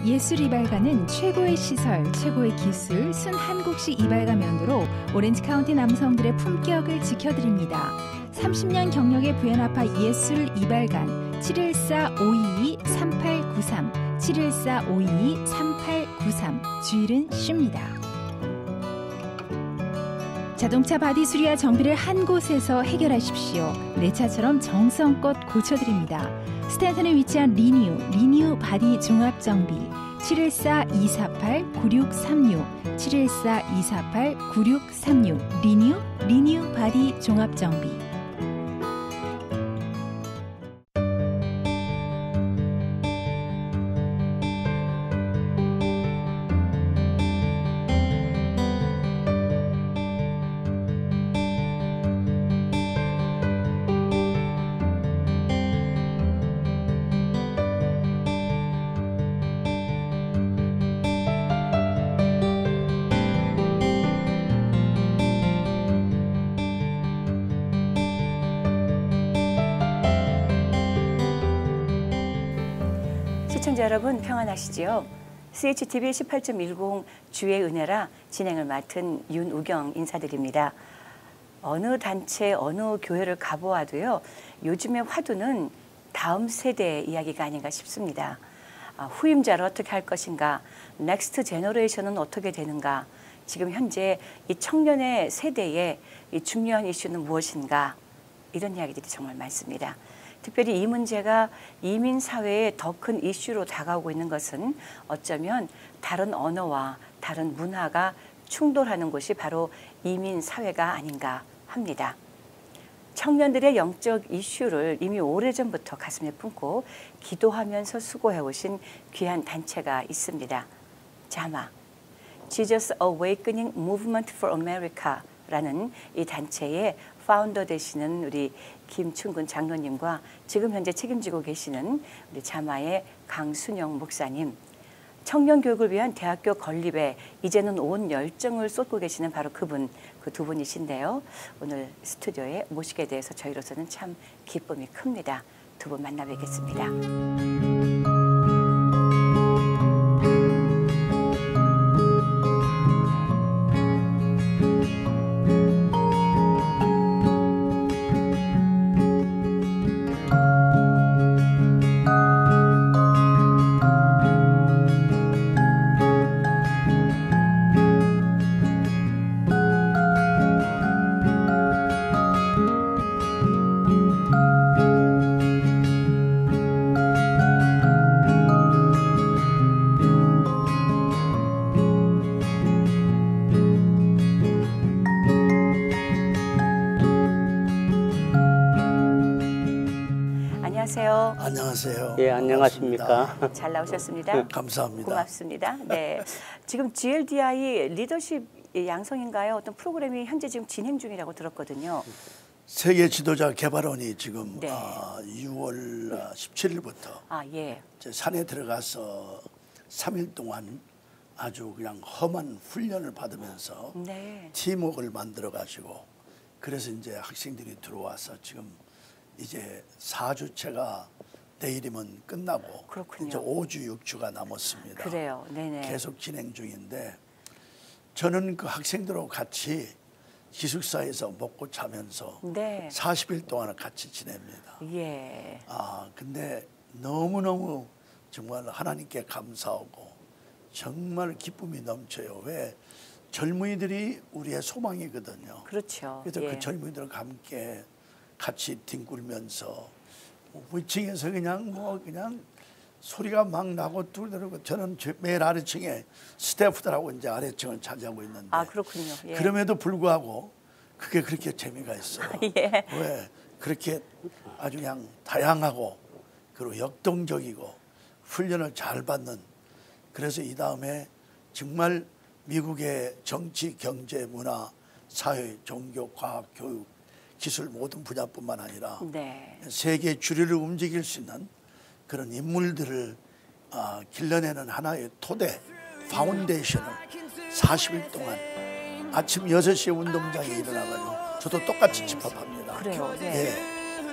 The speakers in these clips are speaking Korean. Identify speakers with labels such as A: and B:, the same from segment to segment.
A: 예술 이발관은 최고의 시설, 최고의 기술, 순한국식 이발가 면도로 오렌지 카운티 남성들의 품격을 지켜드립니다. 30년 경력의 부연아파 예술 이발관 714-522-3893 714-522-3893 주일은 쉽니다. 자동차 바디 수리와 정비를 한 곳에서 해결하십시오. 내 차처럼 정성껏 고쳐드립니다. 스탠턴에 위치한 리뉴 바디 종합정비 714-248-9636 714-248-9636 리뉴 바디 종합정비.
B: 시청자 여러분 평안하시지요? CHTV 18.10 주의 은혜라 진행을 맡은 윤우경 인사드립니다. 어느 단체, 어느 교회를 가보아도요. 요즘의 화두는 다음 세대의 이야기가 아닌가 싶습니다. 후임자를 어떻게 할 것인가, 넥스트 제너레이션은 어떻게 되는가, 지금 현재 이 청년의 세대의 이 중요한 이슈는 무엇인가, 이런 이야기들이 정말 많습니다. 특별히 이 문제가 이민 사회의 더 큰 이슈로 다가오고 있는 것은 어쩌면 다른 언어와 다른 문화가 충돌하는 곳이 바로 이민 사회가 아닌가 합니다. 청년들의 영적 이슈를 이미 오래전부터 가슴에 품고 기도하면서 수고해 오신 귀한 단체가 있습니다. 자마, Jesus Awakening Movement for America라는 이 단체의 파운더 되시는 우리 김춘근 장로님과 지금 현재 책임지고 계시는 우리 자마의 강순영 목사님, 청년 교육을 위한 대학교 건립에 이제는 온 열정을 쏟고 계시는 바로 그분, 그 두 분이신데요. 오늘 스튜디오에 모시게 돼서 저희로서는 참 기쁨이 큽니다. 두 분 만나 뵙겠습니다. 안녕하세요.
C: 안녕하세요.
D: 예, 안녕하십니까.
B: 잘 나오셨습니다.
C: 감사합니다.
B: 고맙습니다. 네, 지금 GLDI 리더십 양성인가요? 어떤 프로그램이 현재 지금 진행 중이라고 들었거든요.
C: 세계 지도자 개발원이 지금
B: 네.
C: 6월 17일부터
B: 예.
C: 산에 들어가서 3일 동안 아주 그냥 험한 훈련을 받으면서
B: 네.
C: 팀워크를 만들어 가지고 그래서 이제 학생들이 들어와서 지금 이제 4주째가 내일이면 끝나고
B: 그렇군요.
C: 이제 5주 6주가 남았습니다.
B: 그래요. 네네.
C: 계속 진행 중인데 저는 그 학생들하고 같이 기숙사에서 먹고 자면서
B: 네.
C: 40일 동안을 같이 지냅니다.
B: 예.
C: 근데 너무너무 정말 하나님께 감사하고 정말 기쁨이 넘쳐요. 왜? 젊은이들이 우리의 소망이거든요.
B: 그렇죠.
C: 그래서
B: 예.
C: 그 젊은이들과 함께 같이 뒹굴면서 위층에서 그냥 소리가 막 나고 뚫더라고. 저는 매일 아래층에 스태프들하고 이제 아래층을 차지하고 있는데.
B: 그렇군요. 예.
C: 그럼에도 불구하고 그게 그렇게 재미가 있어요.
B: 예.
C: 왜? 그렇게 아주 그냥 다양하고 그리고 역동적이고 훈련을 잘 받는. 그래서 이 다음에 정말 미국의 정치, 경제, 문화, 사회, 종교, 과학, 교육, 기술 모든 분야뿐만 아니라
B: 네.
C: 세계 주류를 움직일 수 있는 그런 인물들을 길러내는 하나의 토대, 파운데이션을 40일 동안 아침 6시에 운동장에 일어나가지고 저도 똑같이 집합합니다.
B: 그래요. 네.
C: 예,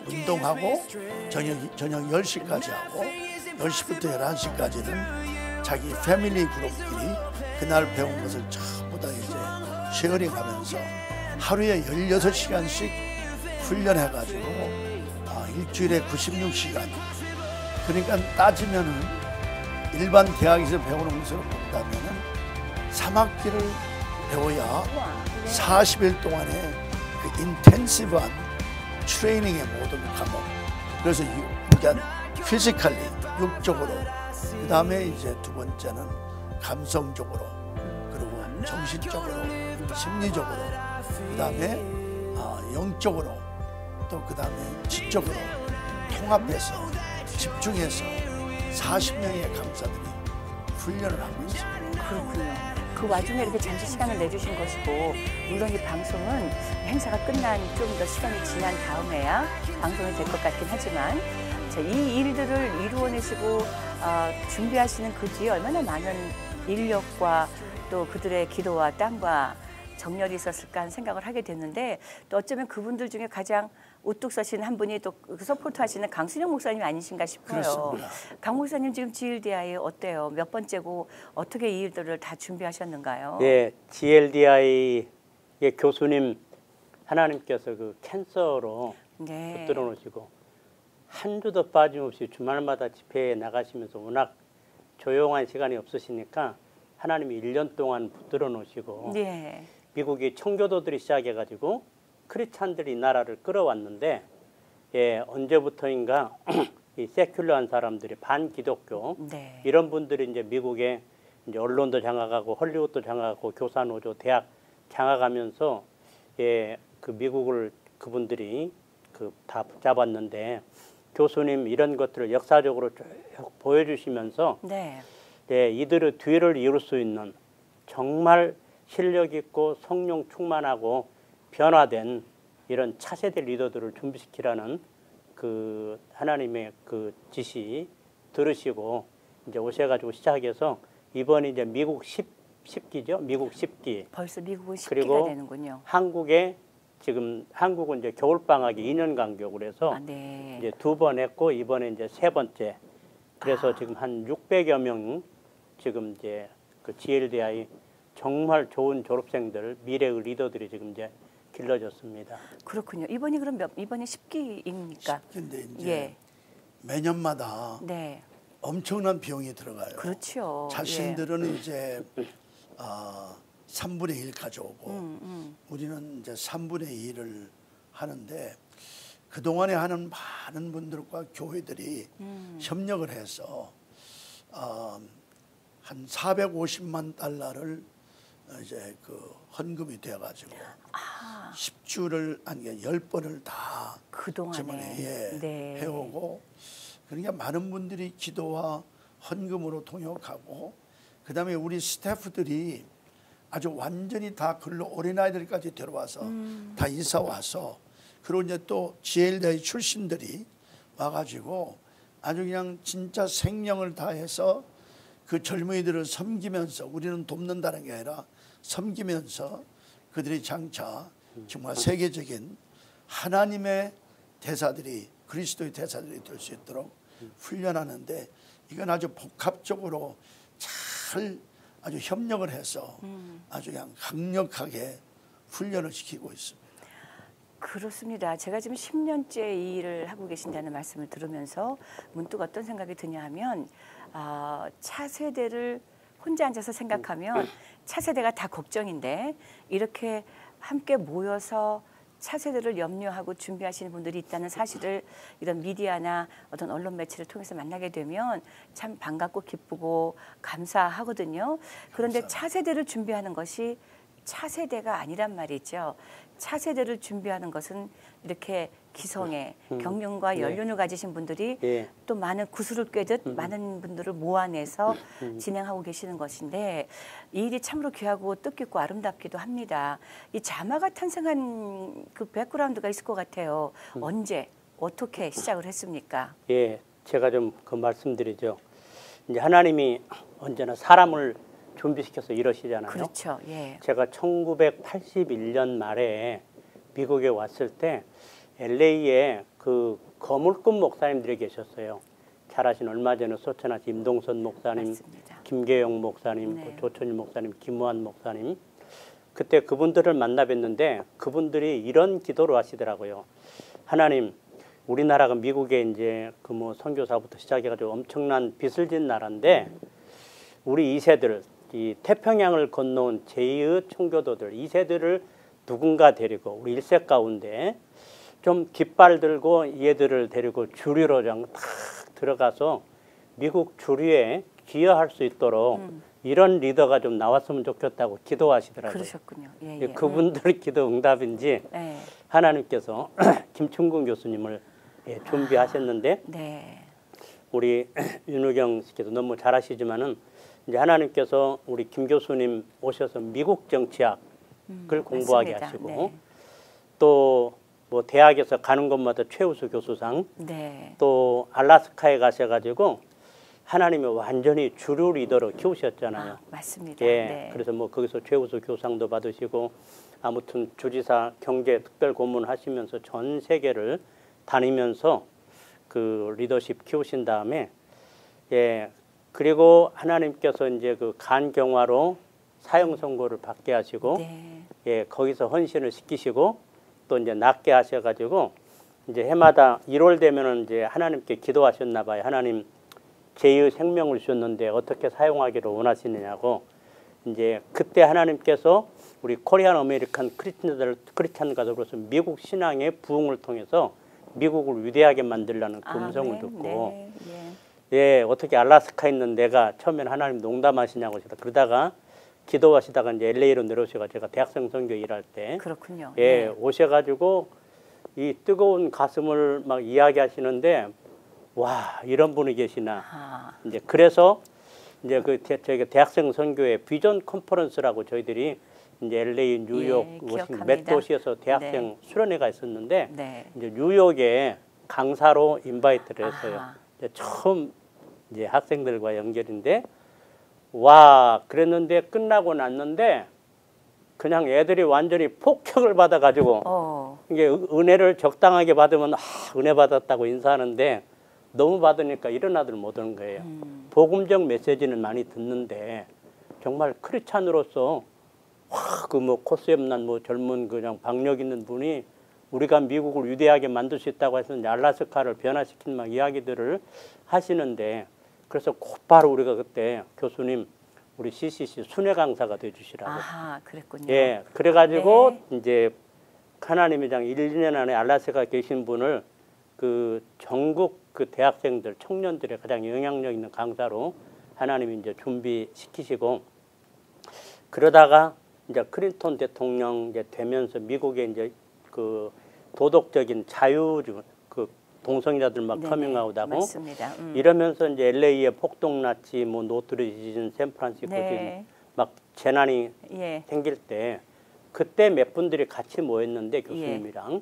C: 운동하고 저녁 10시까지 하고 10시부터 11시까지는 자기 패밀리 그룹끼리 그날 배운 것을 전부 다 이제 쉐어링하면서 하루에 16시간씩 훈련해가지고 일주일에 96시간. 그러니까 따지면은 일반 대학에서 배우는 것으로 본다면은 3학기를 배워야 40일 동안의 그 인텐시브한 트레이닝의 모든 과목. 그래서 그러니까 피지컬리 육적으로, 그 다음에 이제 두 번째는 감성적으로, 그리고 정신적으로, 심리적으로, 그 다음에 영적으로, 또 그 다음에 지적으로 통합해서 집중해서 40명의 강사들이 훈련을 하고 있습니다.
B: 그렇군요. 그 와중에 이렇게 잠시 시간을 내주신 것이고, 물론 이 방송은 행사가 끝난 좀 더 시간이 지난 다음에야 방송이 될 것 같긴 하지만, 이 일들을 이루어내시고 준비하시는 그 뒤에 얼마나 많은 인력과 또 그들의 기도와 땀과 정열이 있었을까 하는 생각을 하게 됐는데, 또 어쩌면 그분들 중에 가장 우뚝 서신 한 분이 또 서포트 하시는 강순영 목사님 아니신가 싶어요.
C: 그렇습니다.
B: 강 목사님 지금 GLDI 어때요? 몇 번째고 어떻게 이 일들을 다 준비하셨는가요?
D: 예, GLDI의 교수님 하나님께서 그 캔서로
B: 네.
D: 붙들어 놓으시고 한 주도 빠짐없이 주말마다 집회에 나가시면서 워낙 조용한 시간이 없으시니까 하나님이 1년 동안 붙들어 놓으시고
B: 네.
D: 미국이 청교도들이 시작해가지고 크리스찬들이 나라를 끌어왔는데, 예, 언제부터인가 이 세큘러한 사람들이 반기독교
B: 네.
D: 이런 분들이 이제 미국에 이제 언론도 장악하고 헐리우드도 장악하고 교사노조 대학 장악하면서, 예, 그 미국을 그분들이 그 다 붙잡았는데, 교수님 이런 것들을 역사적으로 쭉 보여주시면서
B: 네.
D: 예, 이들의 뒤를 이룰 수 있는 정말 실력 있고 성령 충만하고 변화된 이런 차세대 리더들을 준비시키라는 그 하나님의 그 지시 들으시고 이제 오셔가지고 시작해서 이번이 이제 미국 10기죠. 미국 10기.
B: 벌써 미국은 10기가
D: 그리고
B: 되는군요.
D: 한국에 지금 한국은 이제 겨울방학이 2년 간격으로 해서
B: 네.
D: 이제 2번 했고 이번에 이제 3번째. 그래서 지금 한 600여 명 지금 이제 그 GLDI 정말 좋은 졸업생들, 미래의 리더들이 지금 이제 길러졌습니다.
B: 그렇군요. 이번이 그럼 이번이 10기입니까?
C: 10기인데 이제
B: 예.
C: 매년마다
B: 네.
C: 엄청난 비용이 들어가요.
B: 그렇죠.
C: 자신들은 이제 3분의 1 가져오고 우리는 이제 3분의 2를 하는데, 그동안에 하는 많은 분들과 교회들이 협력을 해서 한 450만 달러를 이제 그 헌금이 되어가지고 10주를 아니 10번을 다
B: 그동안에
C: 예,
B: 네.
C: 해오고, 그러니까 많은 분들이 기도와 헌금으로 동역하고, 그다음에 우리 스태프들이 아주 완전히 다 근로 어린아이들까지 데려와서 다 이사 와서, 그리고 이제 또 GLDI 출신들이 와가지고 아주 그냥 진짜 생명을 다해서 그 젊은이들을 섬기면서, 우리는 돕는다는 게 아니라 섬기면서 그들이 장차 정말 세계적인 하나님의 대사들이, 그리스도의 대사들이 될 수 있도록 훈련하는데, 이건 아주 복합적으로 잘 아주 협력을 해서 아주 그냥 강력하게 훈련을 시키고 있습니다.
B: 그렇습니다. 제가 지금 10년째 이 일을 하고 계신다는 말씀을 들으면서 문득 어떤 생각이 드냐 하면, 차세대를 혼자 앉아서 생각하면 차세대가 다 걱정인데, 이렇게 함께 모여서 차세대를 염려하고 준비하시는 분들이 있다는 사실을 이런 미디어나 어떤 언론 매체를 통해서 만나게 되면 참 반갑고 기쁘고 감사하거든요. 그런데 차세대를 준비하는 것이 차세대가 아니란 말이죠. 차세대를 준비하는 것은 이렇게 기성의 경륜과 연륜을 가지신 분들이 또 많은 구슬을 꿰듯 많은 분들을 모아내서 진행하고 계시는 것인데, 이 일이 참으로 귀하고 뜻깊고 아름답기도 합니다. 이 자마가 탄생한 그 백그라운드가 있을 것 같아요. 언제 어떻게 시작을 했습니까?
D: 예, 제가 좀 그 말씀드리죠. 이제 하나님이 언제나 사람을 준비시켜서 이러시잖아요.
B: 그렇죠. 예.
D: 제가 1981년 말에 미국에 왔을 때 LA에 그 거물급 목사님들이 계셨어요. 잘 아시는 얼마 전에 소천하신 임동선 목사님,
B: 맞습니다.
D: 김계영 목사님,
B: 네.
D: 또 조천일 목사님, 김우한 목사님. 그때 그분들을 만나 뵀는데 그분들이 이런 기도를 하시더라고요. 하나님, 우리나라가 미국에 이제 그 뭐 선교사부터 시작해가지고 엄청난 빚을 진 나라인데 우리 2세들, 이 태평양을 건너온 제2의 청교도들 2세들을 누군가 데리고 우리 1세 가운데 좀 깃발 들고 얘들을 데리고 주류로 딱 들어가서 미국 주류에 기여할 수 있도록 이런 리더가 좀 나왔으면 좋겠다고 기도하시더라고요.
B: 그러셨군요. 예, 예.
D: 그분들 기도 응답인지
B: 네.
D: 하나님께서 김충근 교수님을 준비하셨는데
B: 네.
D: 우리 윤우경 씨께서 너무 잘하시지만은 이제 하나님께서 우리 김 교수님 오셔서 미국 정치학을 공부하게
B: 맞습니다.
D: 하시고
B: 네.
D: 또 뭐 대학에서 가는 곳마다 최우수 교수상
B: 네.
D: 또 알라스카에 가셔가지고 하나님이 완전히 주류 리더로 키우셨잖아요.
B: 맞습니다.
D: 예,
B: 네.
D: 그래서 뭐 거기서 최우수 교상도 받으시고 아무튼 주지사 경제 특별 고문 하시면서 전 세계를 다니면서 그 리더십 키우신 다음에 예, 그리고 하나님께서 이제 그 간경화로 사형 선고를 받게 하시고
B: 네.
D: 예, 거기서 헌신을 시키시고 또 이제 낫게 하셔가지고 이제 해마다 1월 되면은 이제 하나님께 기도하셨나 봐요. 하나님 제2의 생명을 주셨는데 어떻게 사용하기를 원하시느냐고 이제 그때 하나님께서 우리 코리안 아메리칸 크리스찬 가족으로서 미국 신앙의 부흥을 통해서 미국을 위대하게 만들라는 그 음성을 듣고
B: 네.
D: 예, 어떻게 알라스카 있는 내가 처음에는 하나님 농담하시냐고 그러다가 기도하시다가 이제 LA로 내려오셔가 제가 대학생 선교 일할 때
B: 그렇군요.
D: 예,
B: 네.
D: 오셔가지고 이 뜨거운 가슴을 막 이야기하시는데 와 이런 분이 계시나 이제 그래서 이제 그 저희가 대학생 선교회 비전 컨퍼런스라고 저희들이 이제 LA, 뉴욕, 워싱턴 몇 도시에서 대학생 수련회가 있었는데
B: 네.
D: 이제 뉴욕에 강사로 인바이트를 했어요. 이제 처음 이제 학생들과 연결인데 와 그랬는데 끝나고 났는데 그냥 애들이 완전히 폭격을 받아가지고 이게 은혜를 적당하게 받으면 은혜 받았다고 인사하는데 너무 받으니까 일어나들 못하는 거예요. 복음적 메시지는 많이 듣는데 정말 크리스찬으로서 그 뭐 코스염난 뭐 젊은 그냥 박력 있는 분이 우리가 미국을 위대하게 만들 수 있다고 해서 알라스카를 변화시킨 막 이야기들을 하시는데 그래서 곧바로 우리가 그때 교수님 우리 CCC 순회 강사가 돼주시라고.
B: 그랬군요.
D: 예, 그래가지고 이제 하나님의 장 1, 2년 안에 알라스카 계신 분을 그 전국 그 대학생들, 청년들의 가장 영향력 있는 강사로 하나님이 이제 준비시키시고 그러다가 이제 클린턴 대통령 이제 되면서 미국에 이제 그 도덕적인 자유 그 동성애자들 막 커밍아웃하고 이러면서 이제 LA에 폭동 났지 뭐 노트리지진 샌프란시스코 막 재난이 생길 때 그때 몇 분들이 같이 모였는데 교수님이랑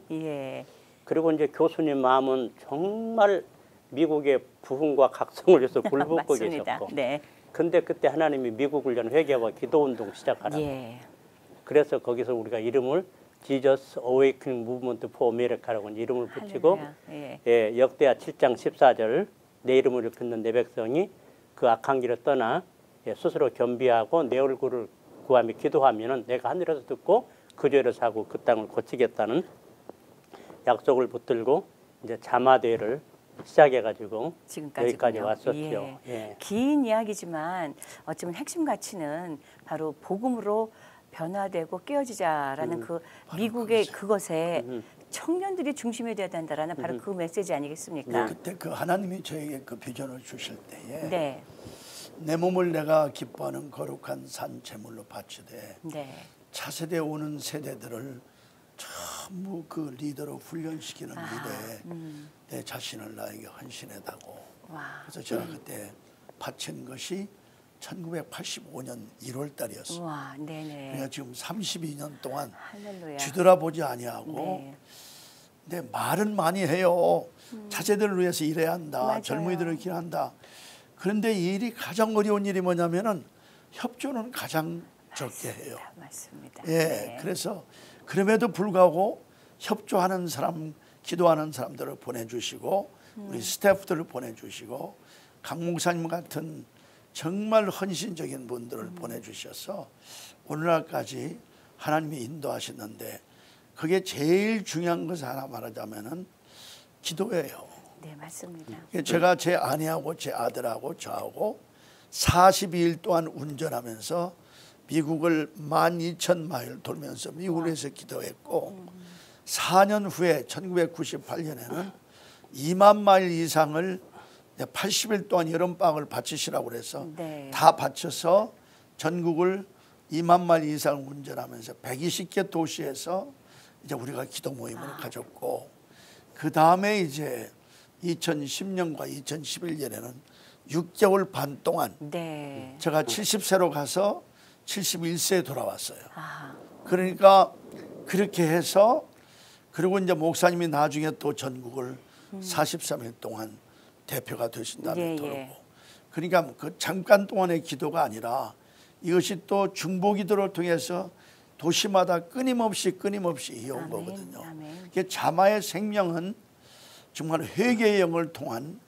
D: 그리고 이제 교수님 마음은 정말 미국의 부흥과 각성을 위해서 굴복고 계셨고 근데 그때 하나님이 미국을 위한 회개와 기도운동 시작하라고 그래서 거기서 우리가 이름을 Jesus Awakening Movement for America라고 이름을 붙이고 예, 역대하 7장 14절 내 이름을 일컫는 내 백성이 그 악한 길을 떠나 스스로 겸비하고 내 얼굴을 구하며 기도하면은 내가 하늘에서 듣고 그 죄를 사고 그 땅을 고치겠다는 약속을 붙들고 이제 자마대를 시작해가지고 여기까지 왔었죠.
B: 긴 이야기지만 어쩌면 핵심 가치는 바로 복음으로 변화되고 깨어지자라는 그 미국의 그것에 청년들이 중심이 되어야 된다라는 바로 그 메시지 아니겠습니까?
C: 그때 그 하나님이 저에게 그 비전을 주실 때에 내 몸을 내가 기뻐하는 거룩한 산 제물로 바치되 차세대 오는 세대들을 전부 그 리더로 훈련시키는 일에 내 자신을 나에게 헌신해다고. 그래서 제가 그때 바친 것이 1985년 1월 달이었어요. 그러니까 지금 32년 동안 뒤돌아보지 아니하고 근데 말은 많이 해요. 차세대를 위해서 일해야 한다. 젊은이들을 기한다. 그런데 이 일이 가장 어려운 일이 뭐냐면은 협조는 가장 적게 해요.
B: 맞습니다.
C: 그래서 그럼에도 불구하고 협조하는 사람, 기도하는 사람들을 보내주시고 우리 스태프들을 보내주시고 강 목사님 같은 정말 헌신적인 분들을 보내주셔서 오늘날까지 하나님이 인도하시는데 그게 제일 중요한 것을 하나 말하자면은 기도예요.
B: 네, 맞습니다.
C: 제가 제 아내하고 제 아들하고 저하고 42일 동안 운전하면서 미국을 12,000마일 돌면서 미국에서 기도했고 4년 후에 1998년에는 2만 마일 이상을 80일 동안 여름방학을 바치시라고 그래서
B: 네.
C: 다 바쳐서 전국을 2만 마일 이상 운전하면서 120개 도시에서 이제 우리가 기도 모임을 가졌고 그 다음에 이제 2010년과 2011년에는 6개월 반 동안
B: 네.
C: 제가 70세로 가서 71세에 돌아왔어요.
B: 아,
C: 그러니까 그렇게 해서 그리고 이제 목사님이 나중에 또 전국을 43일 동안 대표가 되신 다음에
B: 예,
C: 돌고
B: 예.
C: 그러니까 그 잠깐 동안의 기도가 아니라 이것이 또 중보기도를 통해서 도시마다 끊임없이 이어온
B: 아멘,
C: 거거든요.
B: 아멘.
C: 이게 자마의 생명은 정말 회개의 영을 통한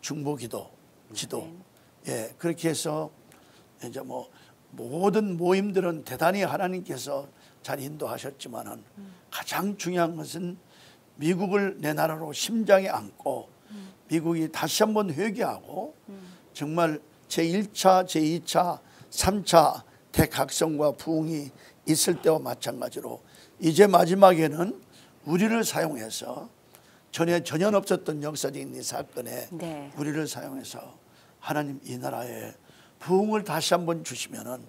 C: 중보기도, 기도.
B: 아멘.
C: 예, 그렇게 해서 이제 뭐 모든 모임들은 대단히 하나님께서 잘 인도하셨지만은 가장 중요한 것은 미국을 내 나라로 심장에 안고 미국이 다시 한번 회개하고 정말 제1차, 제2차, 3차 대각성과 부흥이 있을 때와 마찬가지로 이제 마지막에는 우리를 사용해서 전혀 없었던 역사적인 이 사건에
B: 네.
C: 우리를 사용해서 하나님 이 나라에 부흥을 다시 한번 주시면은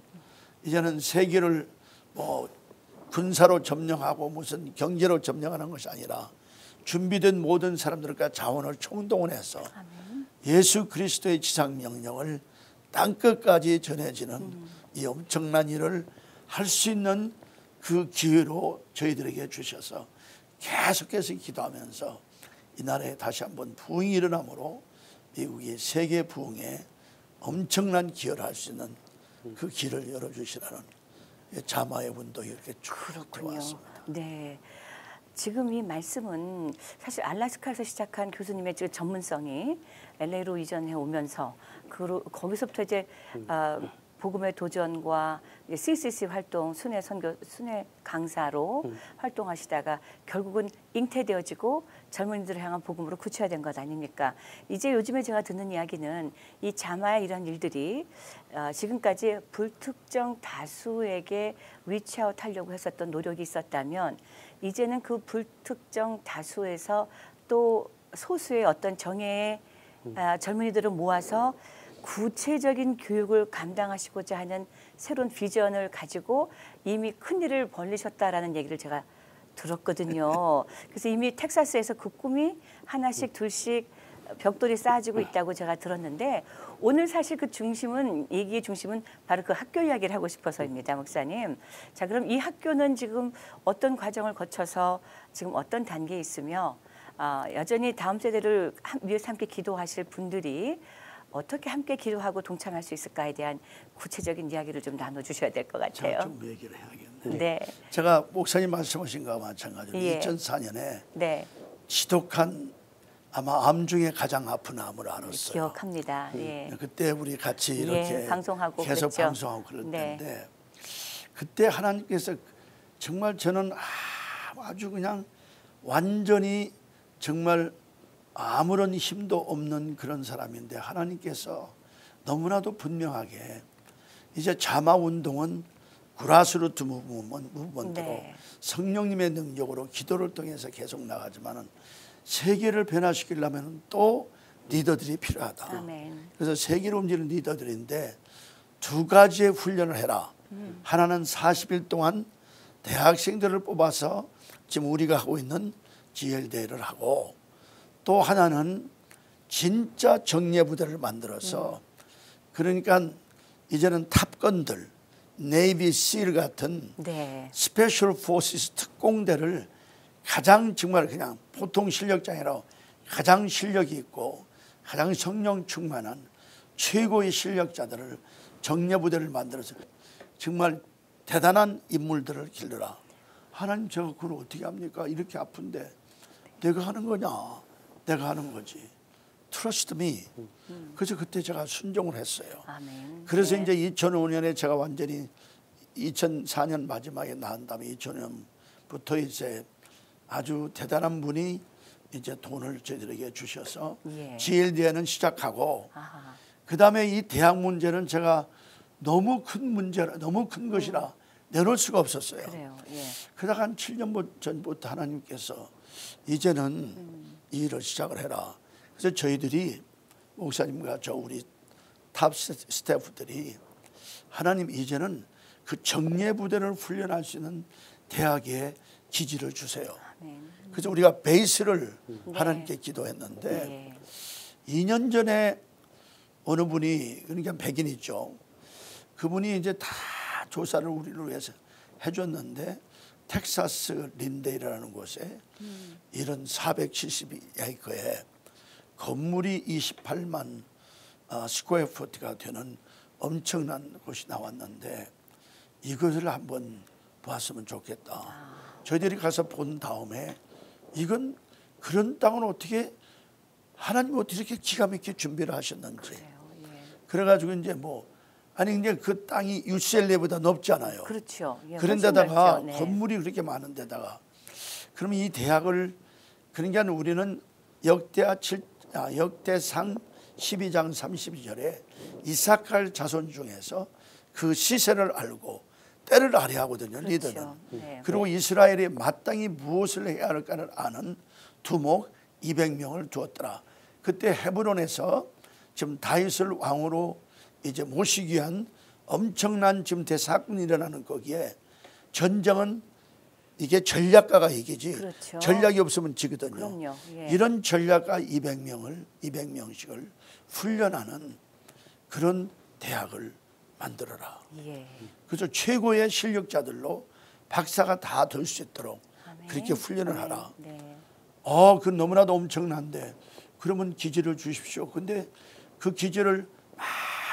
C: 이제는 세계를 뭐 군사로 점령하고 무슨 경제로 점령하는 것이 아니라 준비된 모든 사람들과 자원을 총동원해서
B: 아멘.
C: 예수 그리스도의 지상 명령을 땅끝까지 전해지는 이 엄청난 일을 할 수 있는 그 기회로 저희들에게 주셔서 계속해서 기도하면서 이 나라에 다시 한번 부흥이 일어나므로 미국이 세계 부흥에 엄청난 기여를 할 수 있는 그 길을 열어주시라는 자마의 운동이 이렇게 쭉 들어왔습니다.
B: 네. 지금 이 말씀은 사실 알래스카에서 시작한 교수님의 전문성이 LA로 이전해 오면서 거기서부터 이제 복음의 도전과 CCC 활동 순회 강사로 활동하시다가 결국은 잉태되어지고 젊은이들을 향한 복음으로 구체화된 것 아닙니까? 이제 요즘에 제가 듣는 이야기는 이 자마의 이런 일들이 지금까지 불특정 다수에게 리치아웃 하려고 했었던 노력이 있었다면 이제는 그 불특정 다수에서 또 소수의 어떤 정예의 젊은이들을 모아서 구체적인 교육을 감당하시고자 하는 새로운 비전을 가지고 이미 큰 일을 벌리셨다라는 얘기를 제가 들었거든요. 그래서 이미 텍사스에서 그 꿈이 하나씩 둘씩 벽돌이 쌓아지고 있다고 제가 들었는데 오늘 사실 그 얘기의 중심은 바로 그 학교 이야기를 하고 싶어서입니다, 목사님. 자, 그럼 이 학교는 지금 어떤 과정을 거쳐서 지금 어떤 단계에 있으며 여전히 다음 세대를 위해서 함께 기도하실 분들이 어떻게 함께 기도하고 동참할 수 있을까에 대한 구체적인 이야기를 좀 나눠주셔야 될 것 같아요.
C: 제가 좀 얘기를 해야겠네요.
B: 네.
C: 제가 목사님 말씀하신 것과 마찬가지로
B: 예.
C: 2004년에
B: 네.
C: 지독한 아마 암 중에 가장 아픈 암을 앓았어요.
B: 기억합니다. 예.
C: 그때 우리 같이 이렇게
B: 방송하고
C: 계속
B: 그랬죠.
C: 방송하고 그럴
B: 네.
C: 때인데 그때 하나님께서 정말 저는 아주 그냥 완전히 정말 아무런 힘도 없는 그런 사람인데 하나님께서 너무나도 분명하게 이제 자마 운동은 그라스루트 무브먼트로
B: 네.
C: 성령님의 능력으로 기도를 통해서 계속 나가지만은 세계를 변화시키려면 또 리더들이 필요하다.
B: 아멘.
C: 그래서 세계를 움직이는 리더들인데 두 가지의 훈련을 해라. 하나는 40일 동안 대학생들을 뽑아서 지금 우리가 하고 있는 GL대회를 하고 또 하나는 진짜 정예부대를 만들어서 그러니까 이제는 탑건들 네이비 실 같은
B: 네.
C: 스페셜 포시스 특공대를 가장 정말 그냥 보통 실력자 아니라 가장 실력이 있고 가장 성령 충만한 최고의 실력자들을 정예부대를 만들어서 정말 대단한 인물들을 길러라. 하나님 제가 그걸 어떻게 합니까? 이렇게 아픈데 내가 하는 거냐? 내가 하는 거지. Trust me. 그래서 그때 제가 순종을 했어요.
B: 아멘.
C: 그래서
B: 네.
C: 이제 2005년에 제가 완전히 2004년 마지막에 낳은 다음에 2005년부터 이제 아주 대단한 분이 이제 돈을 저희들에게 주셔서
B: 예.
C: GLD에는 시작하고
B: 아하.
C: 그다음에 이 대학 문제는 제가 너무 큰 문제라 너무 큰 것이라 내놓을 수가 없었어요.
B: 그래요. 예.
C: 그러다가 한 7년 전부터 하나님께서 이제는 이 일을 시작을 해라. 그래서 저희들이 목사님과 저 우리 탑 스태프들이 하나님 이제는 그 정예 부대를 훈련할 수 있는 대학에 기지를 주세요.
B: 아멘.
C: 그래서 우리가 베이스를 하나님께 기도했는데
B: 네.
C: 2년 전에 어느 분이 그러니까 백인 있죠. 그분이 이제 다 조사를 우리를 위해서 해줬는데 텍사스 린데이라는 곳에 이런 472에이커에 건물이 28만 스퀘어 푸트가 되는 엄청난 곳이 나왔는데 이것을 한번 봤으면 좋겠다. 저희들이 가서 본 다음에 이건 그런 땅을 어떻게 하나님 어떻게 이렇게 기가 막히게 준비를 하셨는지.
B: 그래요. 예.
C: 그래가지고 이제 뭐 아니 이제 그 땅이 UCLA보다 높잖아요.
B: 그렇죠. 예,
C: 그런
B: 훨씬
C: 데다가
B: 넓죠. 네.
C: 건물이 그렇게 많은 데다가 그러면 이 대학을 그러니까 우리는 역대상 12장 32절에 이삭갈 자손 중에서 그 시세를 알고 때를 알아야 하거든요.
B: 그렇죠.
C: 리더는.
B: 네.
C: 그리고 이스라엘이 마땅히 무엇을 해야 할까를 아는 두목 200명을 두었더라. 그때 헤브론에서 지금 다윗을 왕으로 이제 모시기 위한 엄청난 지금 대사건이 일어나는 거기에 전쟁은 이게 전략가가 이기지
B: 그렇죠.
C: 전략이 없으면 지거든요.
B: 그럼요. 예.
C: 이런 전략가 200명씩을 훈련하는 그런 대학을 만들어라.
B: 예.
C: 그래서 최고의 실력자들로 박사가 다 될 수 있도록
B: 아멘.
C: 그렇게 훈련을
B: 아멘.
C: 하라.
B: 네.
C: 그 너무나도 엄청난데 그러면 기지를 주십시오. 근데 그 기지를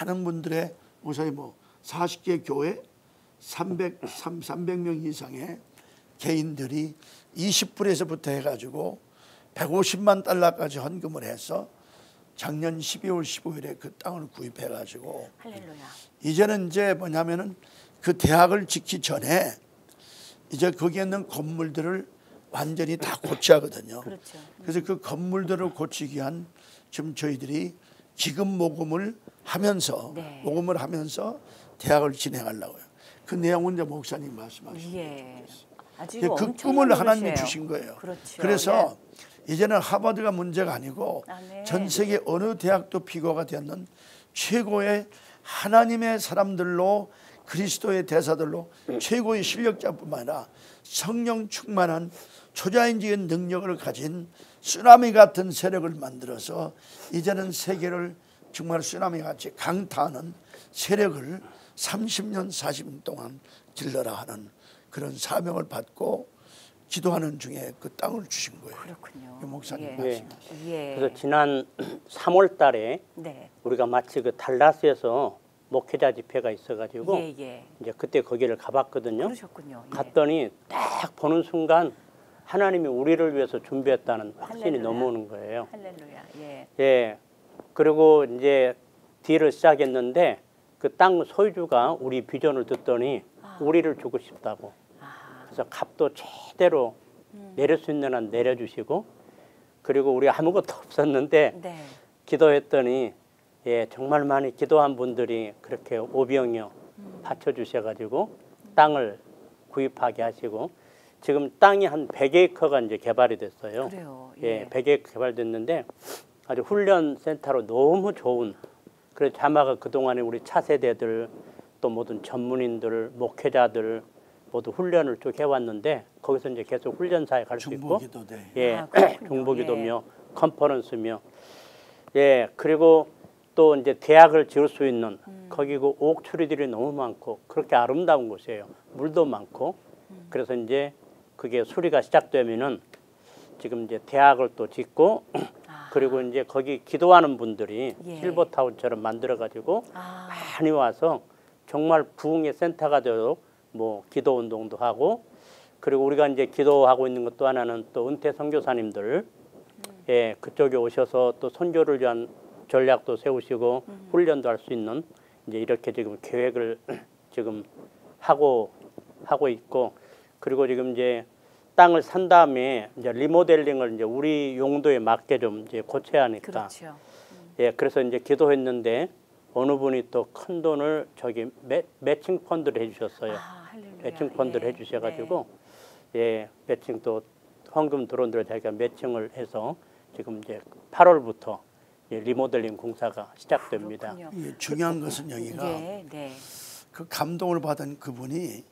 C: 많은 분들의 우선 뭐 40개 교회 300명 이상의 개인들이 20불에서부터 해가지고 150만 달러까지 헌금을 해서 작년 12월 15일에 그 땅을 구입해가지고
B: 할렐루야.
C: 이제는 이제 뭐냐면은 그 대학을 짓기 전에 이제 거기에 있는 건물들을 완전히 다 고쳐야 하거든요.
B: 그렇죠.
C: 그래서 그 건물들을 고치기 위한 지금 저희들이 기금 모금을 하면서
B: 네.
C: 모금을 하면서 대학을 진행하려고요. 그 내용은 이제 목사님 말씀하신
B: 예. 아주
C: 그
B: 엄청난
C: 꿈을 하나님이
B: 노릇이에요.
C: 주신 거예요.
B: 그렇죠.
C: 그래서 이제는 하버드가 문제가 아니고
B: 아멘.
C: 전 세계 어느 대학도 비교가 되는 최고의 하나님의 사람들로 그리스도의 대사들로 최고의 실력자뿐만 아니라 성령 충만한 초자연적인 능력을 가진 쓰나미 같은 세력을 만들어서 이제는 세계를 정말 쓰나미 같이 강타하는 세력을 30년 40년 동안 길러라 하는 그런 사명을 받고 기도하는 중에 그 땅을 주신 거예요.
B: 그렇군요.
C: 목사님
B: 예.
C: 말씀하시죠.
B: 예.
D: 그래서 지난 3월 달에
B: 네.
D: 우리가 마치 그 달라스에서 목회자 집회가 있어가지고
B: 예, 예.
D: 이제 그때 거기를 가봤거든요.
B: 그러셨군요. 예.
D: 갔더니 딱 보는 순간 하나님이 우리를 위해서 준비했다는 확신이
B: 할렐루야.
D: 넘어오는 거예요.
B: 할렐루야. 예.
D: 예. 그리고 이제 딜을 시작했는데 그 땅 소유주가 우리 비전을 듣더니 우리를 주고 싶다고. 그래서 값도 제대로 내릴 수 있는 한 내려주시고 그리고 우리 아무것도 없었는데
B: 네.
D: 기도했더니 예, 정말 많이 기도한 분들이 그렇게 오병이어 받쳐주셔가지고 땅을 구입하게 하시고 지금 땅이 한 100에이커가 이제 개발이 됐어요.
B: 그래요.
D: 예, 100에이커 개발됐는데 아주 훈련 센터로 너무 좋은 그래서 자마가 그동안에 우리 차세대들 또 모든 전문인들 목회자들 모두 훈련을 쭉 해왔는데 거기서 이제 계속 훈련사에 갈 수 있고
C: 중보기도대.
D: 예,
B: 그렇군요.
D: 중보기도며 컨퍼런스며 예 그리고 또 이제 대학을 지을 수 있는 거기고 옥추리들이 너무 많고 그렇게 아름다운 곳이에요. 물도 많고 그래서 이제 그게 수리가 시작되면은 지금 이제 대학을 또 짓고 그리고 이제 거기 기도하는 분들이
B: 예.
D: 실버타운처럼 만들어가지고 많이 와서 정말 부흥의 센터가 되도록 뭐 기도 운동도 하고 그리고 우리가 이제 기도하고 있는 것도 하나는 또 은퇴 선교사님들 예, 그쪽에 오셔서 또 선교를 위한 전략도 세우시고 훈련도 할 수 있는 이제 이렇게 지금 계획을 지금 하고 있고, 그리고 지금 이제 땅을 산 다음에 이제 리모델링을 이제 우리 용도에 맞게 좀 이제 고쳐야 하니까.
B: 그렇죠.
D: 예, 그래서 이제 기도했는데 어느 분이 또 큰 돈을 저기 매칭 펀드를 해주셨어요.
B: 할렐루야.
D: 매칭 펀드를
B: 예.
D: 해주셔가지고 예, 매칭 또 헌금 들어온 대로 자기가 매칭을 해서 지금 이제 8월부터 리모델링 공사가 시작됩니다.
B: 그렇군요.
C: 이게 중요한 것은 여기가
B: 네, 네.
C: 그 감동을 받은 그분이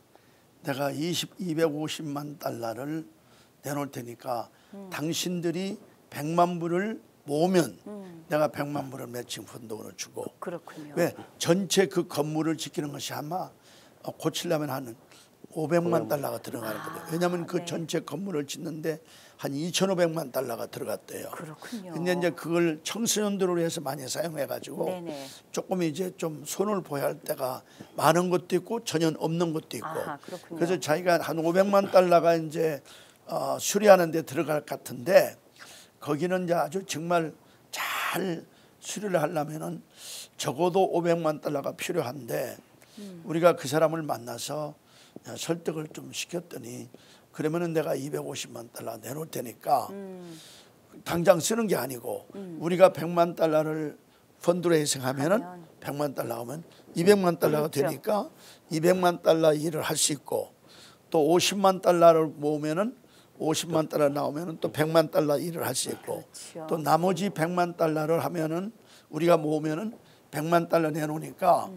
C: 내가 250만 달러를 내놓을 테니까 당신들이 100만 불을 모으면 내가 100만 불을 매칭 펀드로 주고.
B: 그렇군요.
C: 왜 전체 그 건물을 지키는 것이 아마 고치려면 한 500만 달러가 들어가는 거예요. 왜냐하면 그
B: 네.
C: 전체 건물을 짓는데 한 2,500만 달러가 들어갔대요.
B: 그렇군요.
C: 근데 이제 그걸 청소년들을 위해서 많이 사용해가지고
B: 네네.
C: 조금 이제 좀 손을 보여야 할 때가 많은 것도 있고 전혀 없는 것도 있고.
B: 아하, 그렇군요.
C: 그래서 자기가 한 500만 달러가 이제 수리하는 데 들어갈 것 같은데 거기는 이제 아주 정말 잘 수리를 하려면은 적어도 500만 달러가 필요한데 우리가 그 사람을 만나서 설득을 좀 시켰더니 그러면은 내가 250만 달러 내놓을 테니까 당장 쓰는 게 아니고 우리가 100만 달러를 펀드로 예상하면은 100만 달러 하면 200만 달러가
B: 그렇죠.
C: 되니까 200만 달러 일을 할 수 있고 또 50만 달러를 모으면은 50만 달러 나오면은 또 100만 달러 일을 할 수 있고
B: 그렇죠.
C: 또 나머지 100만 달러를 하면은 우리가 모으면은 100만 달러 내놓으니까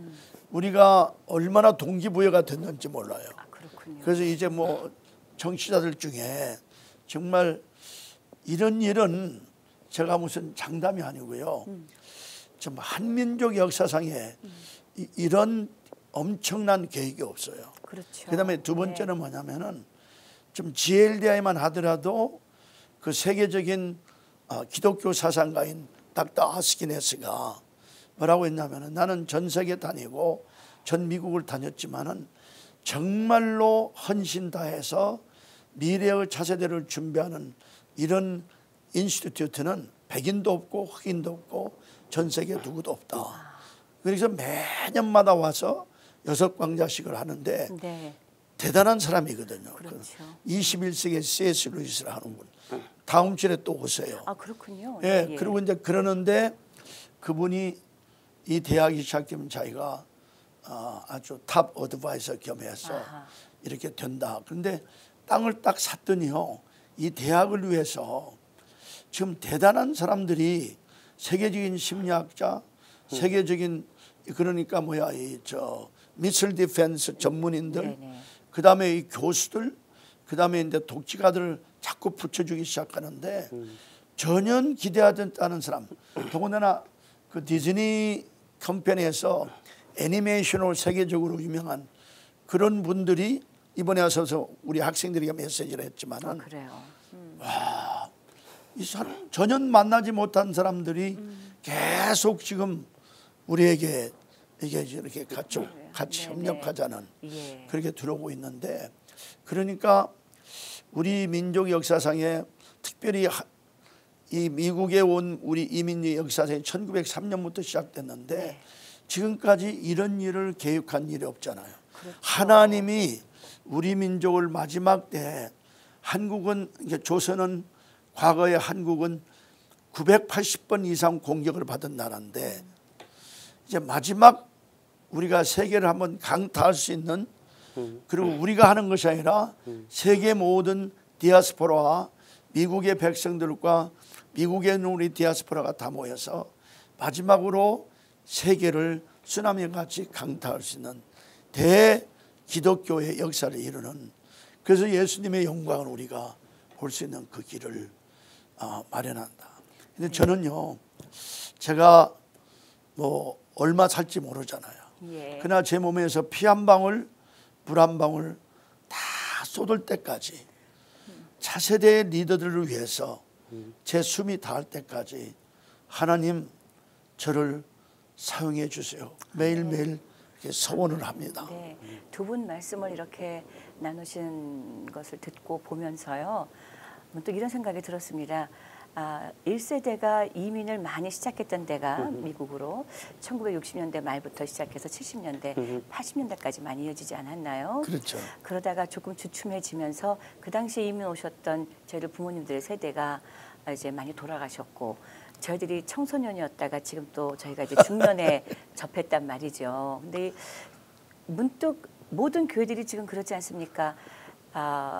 C: 우리가 얼마나 동기부여가 됐는지 몰라요.
B: 아, 그렇군요.
C: 그래서 이제 뭐 정치자들 중에 정말 이런 일은 제가 무슨 장담이 아니고요. 좀 한민족 역사상에 이런 엄청난 계획이 없어요.
B: 그렇죠.
C: 그다음에 두 번째는 뭐냐면은 좀 GLDI만 하더라도 그 세계적인 기독교 사상가인 닥터 아스키네스가 뭐라고 했냐면은 나는 전 세계 다니고 전 미국을 다녔지만은 정말로 헌신 다해서 미래의 차세대를 준비하는 이런 인스티튜트는 백인도 없고 흑인도 없고 전 세계 누구도 없다. 그래서 매년마다 와서 6광자식을 하는데
B: 네.
C: 대단한 사람이거든요.
B: 그렇죠.
C: 21세기 C.S. 루이스를 하는 분. 다음 주에 또 오세요.
B: 아, 그렇군요.
C: 예,
B: 예.
C: 그리고 이제 그러는데 그분이 이 대학이 시작되면 자기가 아주 탑 어드바이서 겸해서
B: 아하.
C: 이렇게 된다. 그런데 땅을 딱 샀더니요, 이 대학을 위해서 지금 대단한 사람들이 세계적인 심리학자, 세계적인 그러니까 뭐야 이 미슬 디펜스 전문인들,
B: 네네.
C: 그 다음에 이 교수들, 그 다음에 이제 독지가들을 자꾸 붙여주기 시작하는데 전혀 기대하지 않은 사람, 더군다나 그 디즈니 컴퍼니에서 애니메이션으로 세계적으로 유명한 그런 분들이 이번에 와서 우리 학생들에게 메시지를 했지만은
B: 그래요.
C: 이 사람 전혀 만나지 못한 사람들이 계속 지금 우리에게 이게 이렇게 같이
B: 네네.
C: 협력하자는
B: 예.
C: 그렇게 들어오고 있는데, 그러니까 우리 민족 역사상에 특별히 이 미국에 온 우리 이민의 역사상이 1903년부터 시작됐는데
B: 네.
C: 지금까지 이런 일을 계획한 일이 없잖아요.
B: 그렇죠.
C: 하나님이 우리 민족을 마지막 때 한국은 이게 조선은 과거에 한국은 980번 이상 공격을 받은 나라인데 이제 마지막 우리가 세계를 한번 강타할 수 있는, 그리고 우리가 하는 것이 아니라 세계 모든 디아스포라와 미국의 백성들과 미국에 있는 우리 디아스포라가 다 모여서 마지막으로 세계를 쓰나미 같이 강타할 수 있는 대기독교의 역사를 이루는, 그래서 예수님의 영광을 우리가 볼 수 있는 그 길을 마련한다. 근데 저는요, 제가 뭐 얼마 살지 모르잖아요.
B: 예.
C: 그러나 제 몸에서 피 한 방울, 물 한 방울 다 쏟을 때까지 차세대의 리더들을 위해서 제 숨이 닿을 때까지 하나님 저를 사용해 주세요. 매일매일 이렇게 서원을 합니다.
B: 네. 두 분 말씀을 이렇게 나누신 것을 듣고 보면서요, 문득 이런 생각이 들었습니다. 1세대가 이민을 많이 시작했던 때가 미국으로 1960년대 말부터 시작해서 70년대, 80년대까지 많이 이어지지 않았나요?
C: 그렇죠.
B: 그러다가 조금 주춤해지면서 그 당시에 이민 오셨던 저희들 부모님들의 세대가 이제 많이 돌아가셨고 저희들이 청소년이었다가 지금 또 저희가 이제 중년에 접했단 말이죠. 근데 문득 모든 교회들이 지금 그렇지 않습니까?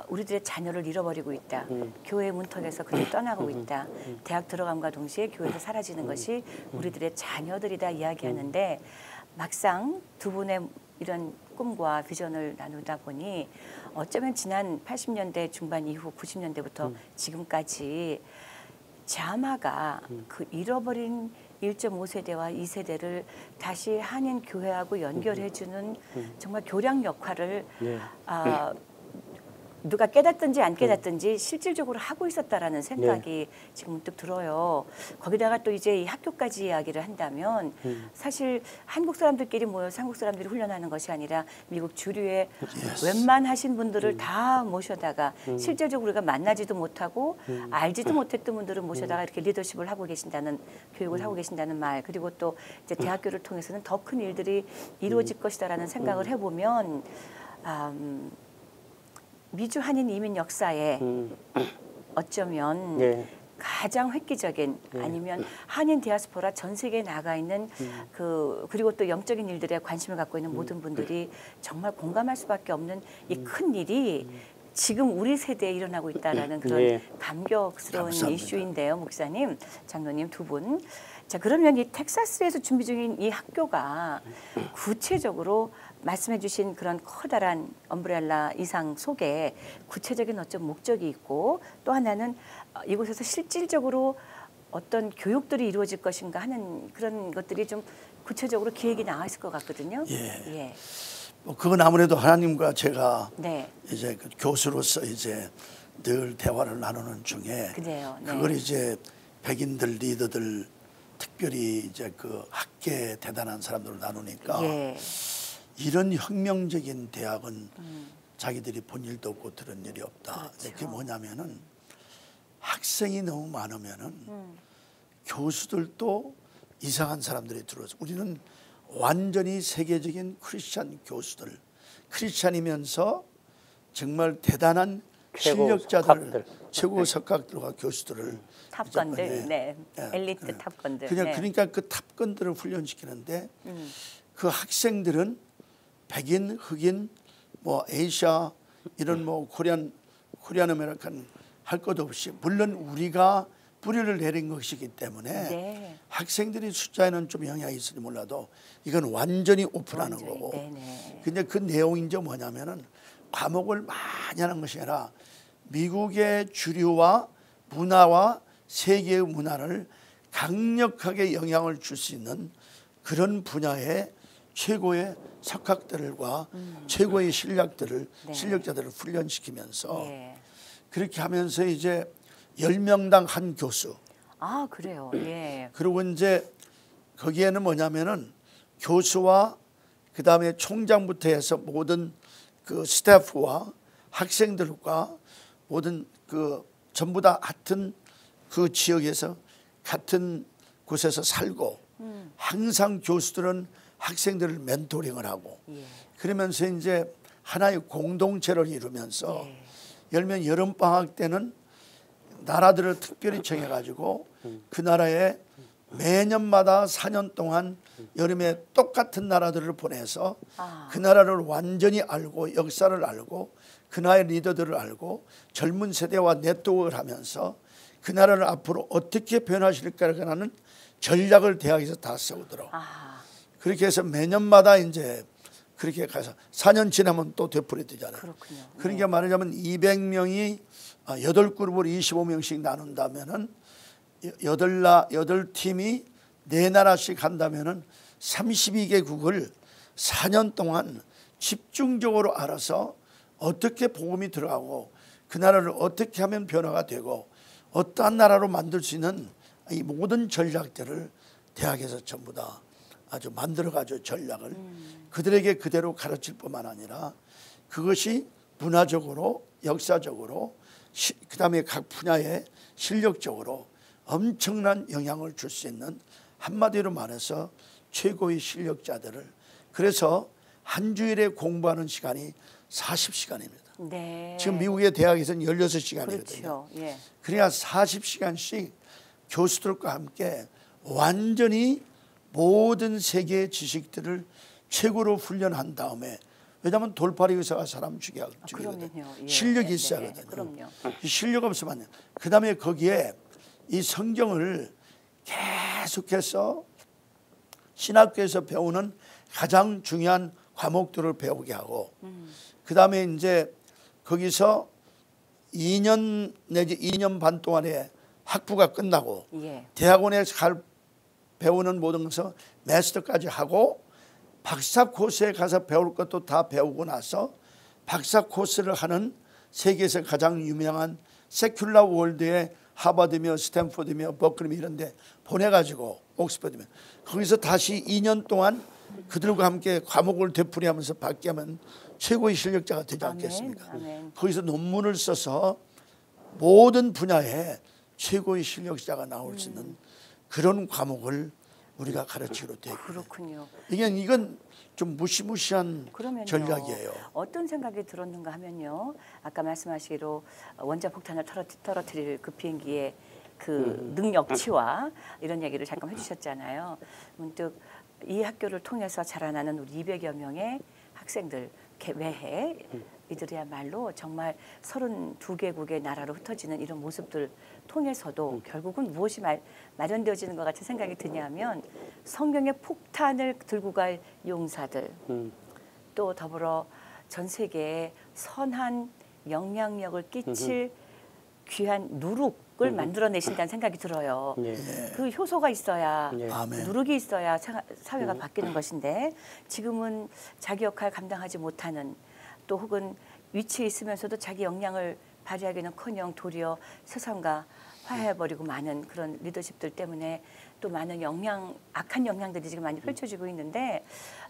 B: 우리들의 자녀를 잃어버리고 있다. 교회 문턱에서 그들이 떠나고 있다. 대학 들어감과 동시에 교회에서 사라지는 것이 우리들의 자녀들이다 이야기하는데 막상 두 분의 이런 꿈과 비전을 나누다 보니 어쩌면 지난 80년대 중반 이후 90년대부터 지금까지 자마가 그 잃어버린 1.5세대와 2세대를 다시 한인 교회하고 연결해주는 정말 교량 역할을 누가 깨닫든지 안 깨닫든지 실질적으로 하고 있었다라는 생각이 지금 문득 들어요. 거기다가 또 이제 이 학교까지 이야기를 한다면 사실 한국 사람들끼리 모여서 한국 사람들이 훈련하는 것이 아니라 미국 주류의 웬만하신 분들을 다 모셔다가 실제적으로 우리가 만나지도 못하고 알지도 못했던 분들을 모셔다가 이렇게 리더십을 하고 계신다는 교육을 하고 계신다는 말 그리고 또 이제 대학교를 통해서는 더 큰 일들이 이루어질 것이다라는 생각을 해보면 미주 한인 이민 역사에 어쩌면 가장 획기적인 아니면 한인 디아스포라 전 세계에 나가 있는 그리고 또 영적인 일들에 관심을 갖고 있는 모든 분들이 정말 공감할 수밖에 없는 이 큰 일이 지금 우리 세대에 일어나고 있다라는 그런 감격스러운
C: 감사합니다.
B: 이슈인데요, 목사님, 장로님 두 분. 자, 그러면 이 텍사스에서 준비 중인 이 학교가 구체적으로 말씀해 주신 그런 커다란 엄브렐라 이상 속에 구체적인 어떤 목적이 있고 또 하나는 이곳에서 실질적으로 어떤 교육들이 이루어질 것인가 하는 그런 것들이 좀 구체적으로 기획이 나와 있을 것 같거든요.
C: 예. 뭐 그건 아무래도 하나님과 제가
B: 네.
C: 이제 그 교수로서 이제 늘 대화를 나누는 중에
B: 그래요. 네.
C: 그걸 이제 백인들 리더들 특별히 이제 그 학계 대단한 사람들로 나누니까 이런 혁명적인 대학은 자기들이 본 일도 없고 들은 일이 없다.
B: 그렇죠.
C: 그게 뭐냐면은 학생이 너무 많으면은 교수들도 이상한 사람들이 들어서 우리는 완전히 세계적인 크리스찬 교수들, 크리스찬이면서 정말 대단한 실력자들, 최고 석학들과 교수들을
B: 탑건들, 엘리트 탑건들.
C: 그러니까 그 탑건들을 훈련시키는데 그 학생들은 백인, 흑인, 뭐 에이샤 이런 뭐 코리안 아메리칸 할 것 없이 물론 우리가 뿌리를 내린 것이기 때문에 학생들이 숫자에는 좀 영향이 있을지 몰라도 이건 완전히 오픈하는 거고. 근데 그 내용이 이제 뭐냐면은 과목을 많이 하는 것이 아니라 미국의 주류와 문화와 세계의 문화를 강력하게 영향을 줄 수 있는 그런 분야의 최고의 석학들과 최고의 실력자들을 훈련시키면서 그렇게 하면서 이제 10명당 한 교수.
B: 아, 그래요. 예.
C: 그리고 이제 거기에는 뭐냐면은 교수와 그다음에 총장부터 해서 모든 그 스태프와 학생들과 모든 그 전부 다 같은 그 지역에서 같은 곳에서 살고 항상 교수들은 학생들을 멘토링을 하고 그러면서 이제 하나의 공동체를 이루면서 열면 여름방학 때는 나라들을 특별히 정해가지고 그 나라에 매년마다 4년 동안 여름에 똑같은 나라들을 보내서 그 나라를 완전히 알고 역사를 알고 그 나라의 리더들을 알고 젊은 세대와 네트워크를 하면서 그 나라를 앞으로 어떻게 변화시킬까를 하는 전략을 대학에서 다 세우더라고. 그렇게 해서 매년마다 이제 그렇게 가서 4년 지나면 또 되풀이되잖아요.
B: 그렇군요.
C: 그러니까 말하자면 200명이 8그룹으로 25명씩 나눈다면은 8팀이 4나라씩 한다면은 32개국을 4년 동안 집중적으로 알아서 어떻게 복음이 들어가고 그 나라를 어떻게 하면 변화가 되고 어떠한 나라로 만들 수 있는 이 모든 전략들을 대학에서 전부 다 아주 만들어가지고 전략을 그들에게 그대로 가르칠 뿐만 아니라 그것이 문화적으로 역사적으로 그 다음에 각 분야에 실력적으로 엄청난 영향을 줄 수 있는, 한마디로 말해서 최고의 실력자들을, 그래서 한 주일에 공부하는 시간이 40시간입니다.
B: 네.
C: 지금 미국의 대학에서는 16시간이거든요.
B: 그렇죠. 예.
C: 그러니까 40시간씩 교수들과 함께 완전히 모든 세계의 지식들을 최고로 훈련한 다음에, 왜냐하면 돌팔이 의사가 사람 죽이거든요.
B: 예.
C: 실력이
B: 네,
C: 있어야
B: 네.
C: 하거든요.
B: 그럼요.
C: 이 실력 없으면 안 돼요. 그 다음에 거기에 이 성경을 계속해서 신학교에서 배우는 가장 중요한 과목들을 배우게 하고, 그 다음에 이제 거기서 2년 내지 2년 반 동안에 학부가 끝나고
B: 예.
C: 대학원에 갈 배우는 모든 것을 마스터까지 하고 박사 코스에 가서 배울 것도 다 배우고 나서 박사 코스를 하는 세계에서 가장 유명한 세큘라 월드의 하버드며 스탠포드며 버클리며 이런 데 보내가지고, 옥스퍼드며 거기서 다시 2년 동안 그들과 함께 과목을 되풀이하면서 받게 하면 최고의 실력자가 되지 않겠습니까?
B: 아멘.
C: 거기서 논문을 써서 모든 분야에 최고의 실력자가 나올 수 있는 그런 과목을 우리가 가르치기로 되어 있거든요.
B: 그렇군요.
C: 이건 좀 무시무시한
B: 그러면요,
C: 전략이에요.
B: 어떤 생각이 들었는가 하면요, 아까 말씀하시기로 원자폭탄을 떨어뜨릴 그 비행기의 그 능력치와 이런 얘기를 잠깐 해주셨잖아요. 문득 이 학교를 통해서 자라나는 우리 200여 명의 학생들 매해 이들이야말로 정말 32개국의 나라로 흩어지는 이런 모습들 통해서도 결국은 무엇이 마련되어지는 것 같은 생각이 드냐면, 성경의 폭탄을 들고 갈 용사들, 또 더불어 전 세계에 선한 영향력을 끼칠 귀한 누룩을 만들어내신다는 생각이 들어요. 그 효소가 있어야,
C: 아멘.
B: 누룩이 있어야 사회가 바뀌는 것인데, 지금은 자기 역할 감당하지 못하는, 또 혹은 위치에 있으면서도 자기 역량을 발휘하기는커녕 도리어 세상과 화해해버리고 많은 그런 리더십들 때문에 또 많은 악한 영향들이 지금 많이 펼쳐지고 있는데,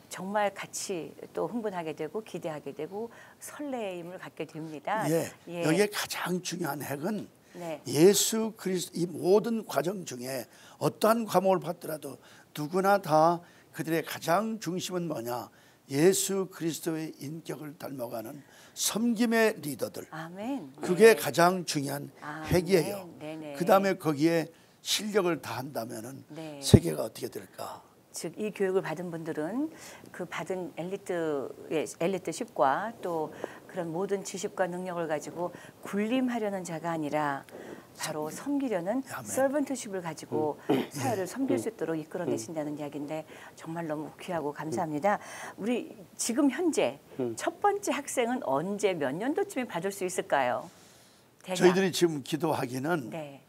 B: 정말 같이 또 흥분하게 되고 기대하게 되고 설레임을 갖게 됩니다.
C: 예. 여기에 가장 중요한 핵은
B: 네.
C: 예수 그리스도, 이 모든 과정 중에 어떠한 과목을 받더라도 누구나 다 그들의 가장 중심은 뭐냐? 예수 그리스도의 인격을 닮아가는 섬김의 리더들.
B: 아멘.
C: 그게
B: 네.
C: 가장 중요한 핵이에요. 그 다음에 거기에 실력을 다한다면은
B: 네.
C: 세계가 어떻게 될까?
B: 즉 이 교육을 받은 분들은 그 받은 엘리트십과 또 그런 모든 지식과 능력을 가지고 군림하려는 자가 아니라 바로 섬기려는 서번트십을 가지고 사회를 섬길 수 있도록 이끌어내신다는 이야기인데, 정말 너무 귀하고 감사합니다. 우리 지금 현재 첫 번째 학생은 언제 몇 년도쯤에 받을 수 있을까요? 대략.
C: 저희들이 지금 기도하기는
B: 네.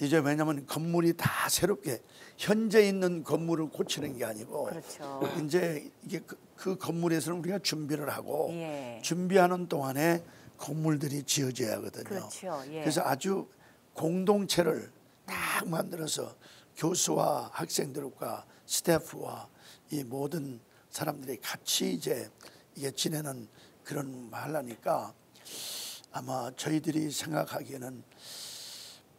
C: 이제, 왜냐하면 건물이 다 새롭게 현재 있는 건물을 고치는 게 아니고,
B: 그렇죠.
C: 이제 이게 그 건물에서는 우리가 준비를 하고,
B: 예.
C: 준비하는 동안에 건물들이 지어져야 하거든요.
B: 그렇죠. 예.
C: 그래서 아주 공동체를 딱 만들어서 교수와 학생들과 스태프와 이 모든 사람들이 같이 이제 이게 지내는 그런 하려니까, 아마 저희들이 생각하기에는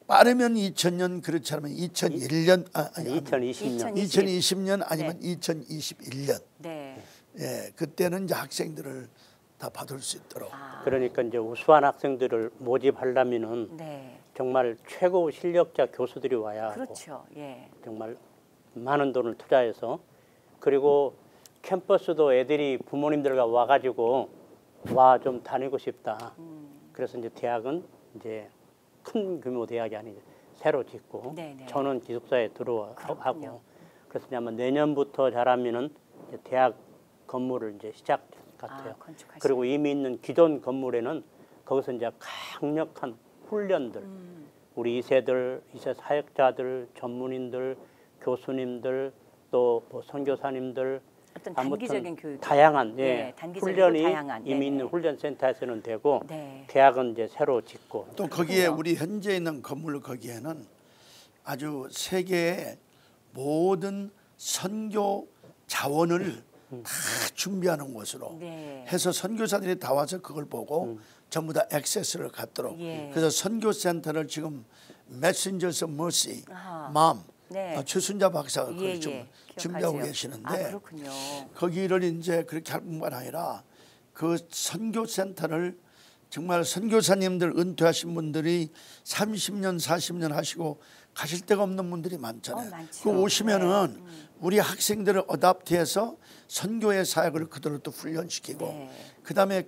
C: 빠르면 2000년, 그렇지 않으면 2001년,
D: 2020년.
C: 2020년 아니면 2021년.
B: 네.
C: 예, 그때는 이제 학생들을 다 받을 수 있도록.
D: 그러니까 이제 우수한 학생들을 모집하려면은
B: 네.
D: 정말 최고 실력자 교수들이 와야 하고,
B: 그렇죠. 예.
D: 정말 많은 돈을 투자해서, 그리고 캠퍼스도 애들이 부모님들과 와가지고 좀 다니고 싶다. 그래서 이제 대학은 이제 큰 규모 대학이 아니죠. 새로 짓고
B: 네네.
D: 저는 기숙사에 들어하고, 그래서 아마 내년부터 잘하면은 이제 대학 건물을 이제 시작 같아요. 그리고 이미 있는 기존 건물에는 거기서 이제 강력한 훈련들, 우리 2세 사역자들, 전문인들, 교수님들, 또 뭐 선교사님들,
B: 어떤 단기적인 교육,
D: 다양한
B: 훈련이
D: 이미 있는 훈련센터에서는 되고,
B: 네.
D: 대학은 이제 새로 짓고,
C: 또 거기에 우리 현재 있는 건물 거기에는 아주 세계의 모든 선교 자원을 다 준비하는 곳으로
B: 네.
C: 해서 선교사들이 다 와서 그걸 보고 전부 다 액세스를 갖도록. 그래서 선교센터를 지금 Messengers of Mercy,
B: 아하.
C: 맘,
B: 네.
C: 최순자 박사가
B: 예,
C: 그걸 좀
B: 예.
C: 준비하고
B: 기억하죠.
C: 계시는데
B: 아, 그렇군요.
C: 거기를 이제 그렇게 할 뿐만 아니라 그 선교센터를 정말 선교사님들 은퇴하신 분들이 30년 40년 하시고 가실 데가 없는 분들이 많잖아요.
B: 많죠.
C: 그 오시면은 우리 학생들을 어답트해서 선교의 사역을 그대로 또 훈련시키고
B: 네.
C: 그다음에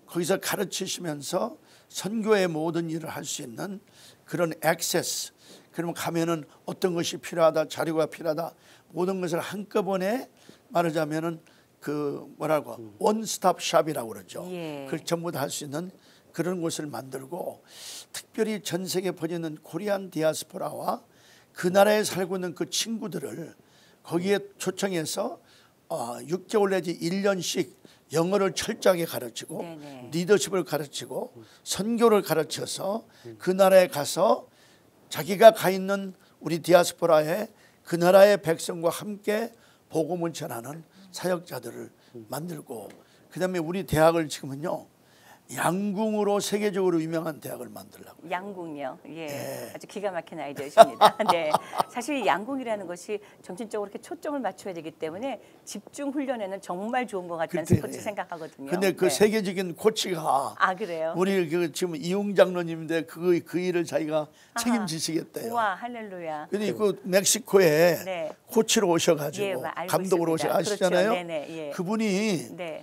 C: 거기서 가르치시면서 선교의 모든 일을 할 수 있는 그런 액세스. 그러면 가면은 어떤 것이 필요하다, 자료가 필요하다, 모든 것을 한꺼번에 말하자면은 그 뭐라고 원스톱 샵이라고 그러죠.
B: 예.
C: 그걸 전부 다 할 수 있는 그런 곳을 만들고 특별히 전 세계에 퍼지는 코리안 디아스포라와 그 나라에 살고 있는 그 친구들을 거기에 초청해서 6개월 내지 1년씩 영어를 철저하게 가르치고
B: 네네.
C: 리더십을 가르치고 선교를 가르쳐서 그 나라에 가서 자기가 가 있는 우리 디아스포라의 그 나라의 백성과 함께 복음을 전하는 사역자들을 만들고 그다음에 우리 대학을 지금은요 양궁으로 세계적으로 유명한 대학을 만들려고.
B: 양궁이요. 예.
C: 네.
B: 아주 기가 막힌 아이디어십니다. 네. 사실 양궁이라는 것이 정신적으로 이렇게 초점을 맞춰야 되기 때문에 집중 훈련에는 정말 좋은 것 같다는
C: 그때,
B: 스포츠 생각하거든요.
C: 근데 그
B: 네.
C: 세계적인 코치가
B: 아, 그래요?
C: 우리 그 지금 이용 장로님인데 그 일을 자기가 책임지시겠대요.
B: 우와, 할렐루야.
C: 근데 그 멕시코에
B: 네.
C: 코치로 오셔가지고
B: 예, 알고
C: 감독으로
B: 있습니다.
C: 아시잖아요.
B: 그렇죠. 네네, 예.
C: 그분이
B: 네.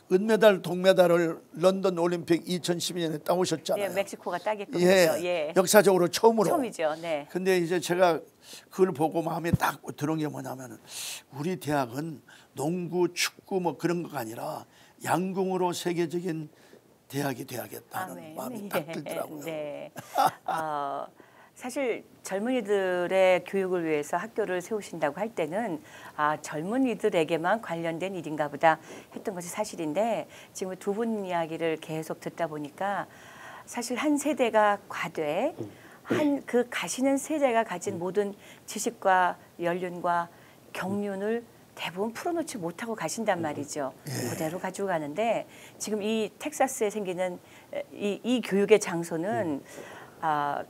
C: 은메달, 동메달을 런던 올림픽 2012년에 따오셨잖아요.
B: 예, 멕시코가 따게끔
C: 예,
B: 했죠. 예.
C: 역사적으로 처음으로.
B: 처음이죠. 네.
C: 근데 이제 제가 그걸 보고 마음에 딱 들어온 게 뭐냐면은 우리 대학은 농구, 축구 뭐 그런 거가 아니라 양궁으로 세계적인 대학이 돼야겠다는
B: 아멘.
C: 마음이 딱 들더라고요.
B: 네. 사실 젊은이들의 교육을 위해서 학교를 세우신다고 할 때는 젊은이들에게만 관련된 일인가 보다 했던 것이 사실인데 지금 두 분 이야기를 계속 듣다 보니까 사실 한 세대가 과대 그 가시는 세대가 가진 모든 지식과 연륜과 경륜을 대부분 풀어놓지 못하고 가신단 말이죠. 그대로 가지고 가는데 지금 이 텍사스에 생기는 이 교육의 장소는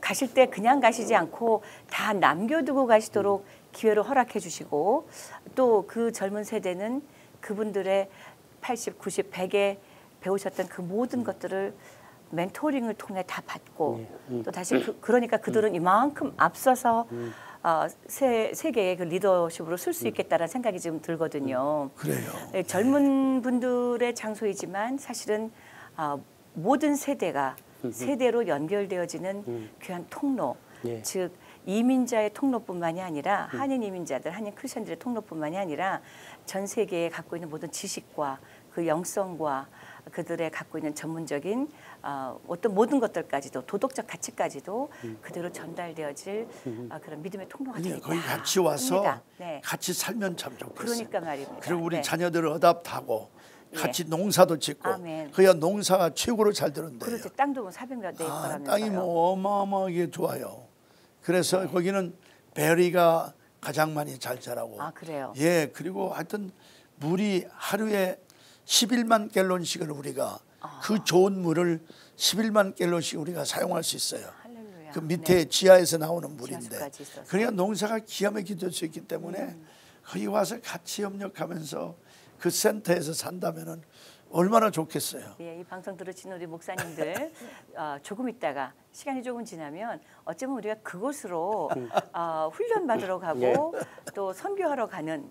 B: 가실 때 그냥 가시지 않고 다 남겨두고 가시도록 기회를 허락해 주시고 또 그 젊은 세대는 그분들의 80, 90, 100에 배우셨던 그 모든 것들을 멘토링을 통해 다 받고 또 다시 그러니까 그들은 이만큼 앞서서 세계의 그 리더십으로 쓸 수 있겠다라는 생각이 지금 들거든요.
C: 그래요.
B: 젊은 분들의 장소이지만 사실은 모든 세대가 세대로 연결되어지는 귀한 통로,
D: 예.
B: 즉 이민자의 통로뿐만이 아니라 한인 이민자들, 한인 크리스천들의 통로뿐만이 아니라 전 세계에 갖고 있는 모든 지식과 그 영성과 그들의 갖고 있는 전문적인 어떤 모든 것들까지도 도덕적 가치까지도 그대로 전달되어질 그런 믿음의 통로가 되겠다.
C: 거기 같이 와서
B: 네.
C: 같이 살면 참 좋겠어요.
B: 그러니까 말입니다.
C: 그리고 우리
B: 네.
C: 자녀들을 어답트하고 같이
B: 예.
C: 농사도 짓고
B: 아멘.
C: 그야 농사가 최고로 잘 되는데요.
B: 그렇죠. 땅도 뭐 400몇 대 있거라면서요.
C: 땅이 뭐 어마어마하게 좋아요. 그래서 거기는 베리가 가장 많이 잘 자라고.
B: 그래요?
C: 예, 그리고 하여튼 물이 하루에 11만 갤런씩을 우리가 그 좋은 물을 11만 갤런씩 우리가 사용할 수 있어요.
B: 할렐루야.
C: 그 밑에 지하에서 나오는 물인데.
B: 지하수까지 있어서.
C: 그러니까 농사가 기가 막히게 될 수 있기 때문에 거기 와서 같이 협력하면서 그 센터에서 산다면은 얼마나 좋겠어요.
B: 예, 이 방송 들으신 우리 목사님들 조금 있다가 시간이 조금 지나면 어쩌면 우리가 그곳으로 훈련 받으러 가고 또 선교하러 가는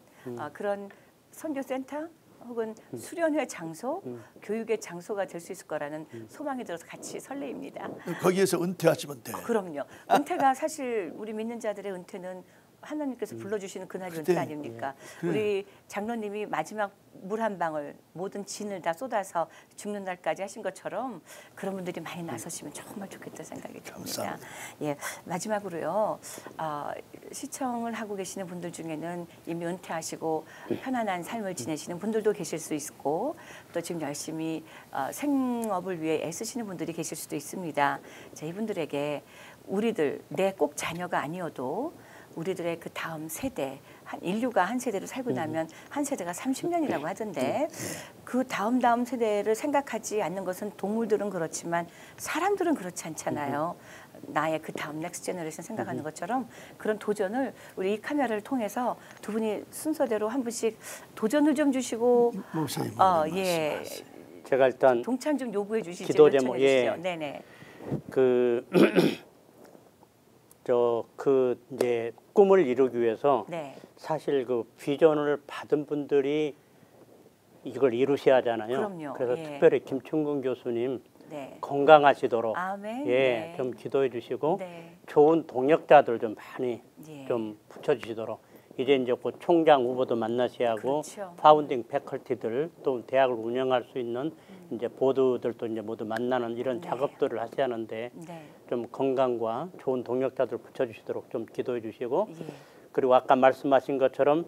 B: 그런 선교센터 혹은 수련회 장소, 교육의 장소가 될 수 있을 거라는 소망이 들어서 같이 설레입니다.
C: 거기에서 은퇴하시면 돼요.
B: 그럼요. 은퇴가 사실 우리 믿는 자들의 은퇴는 하나님께서 불러주시는 그날이
C: 그때,
B: 은퇴 아닙니까?
C: 그래.
B: 우리 장로님이 마지막 물 한 방울 모든 진을 다 쏟아서 죽는 날까지 하신 것처럼 그런 분들이 많이 나서시면 정말 좋겠다 생각이 듭니다.
C: 감사합니다.
B: 예, 마지막으로요. 시청을 하고 계시는 분들 중에는 이미 은퇴하시고 편안한 삶을 지내시는 분들도 계실 수 있고 또 지금 열심히 생업을 위해 애쓰시는 분들이 계실 수도 있습니다. 자, 이분들에게 우리들 내 꼭 자녀가 아니어도 우리들의 그 다음 세대, 인류가 한 세대를 살고 나면 한 세대가 30년이라고 하던데 그 다음 세대를 생각하지 않는 것은 동물들은 그렇지만 사람들은 그렇지 않잖아요. 나의 그 다음 넥스트 제너레이션 생각하는 것처럼 그런 도전을 우리 이 카메라를 통해서 두 분이 순서대로 한 분씩 도전을 좀 주시고
C: 목사님
B: 예.
D: 제가 일단
B: 동참 좀 요구해 주시죠.
D: 기도 제목, 예.
B: 네네.
D: 그 이제 꿈을 이루기 위해서
B: 네.
D: 사실 그 비전을 받은 분들이 이걸 이루셔야 하잖아요.
B: 그럼요.
D: 그래서
B: 예.
D: 특별히 김충근 교수님
B: 네.
D: 건강하시도록
B: 아멘.
D: 예,
B: 네.
D: 좀 기도해 주시고
B: 네.
D: 좋은 동역자들 좀 많이
B: 예.
D: 좀 붙여주시도록 이제 곧 총장 후보도 만나셔야 하고
B: 그렇죠.
D: 파운딩 패컬티들 또 대학을 운영할 수 있는 이제 보드들도 이제 모두 만나는 이런
B: 네.
D: 작업들을 하셔야 하는데
B: 네.
D: 좀 건강과 좋은 동역자들 붙여주시도록 좀 기도해 주시고
B: 예.
D: 그리고 아까 말씀하신 것처럼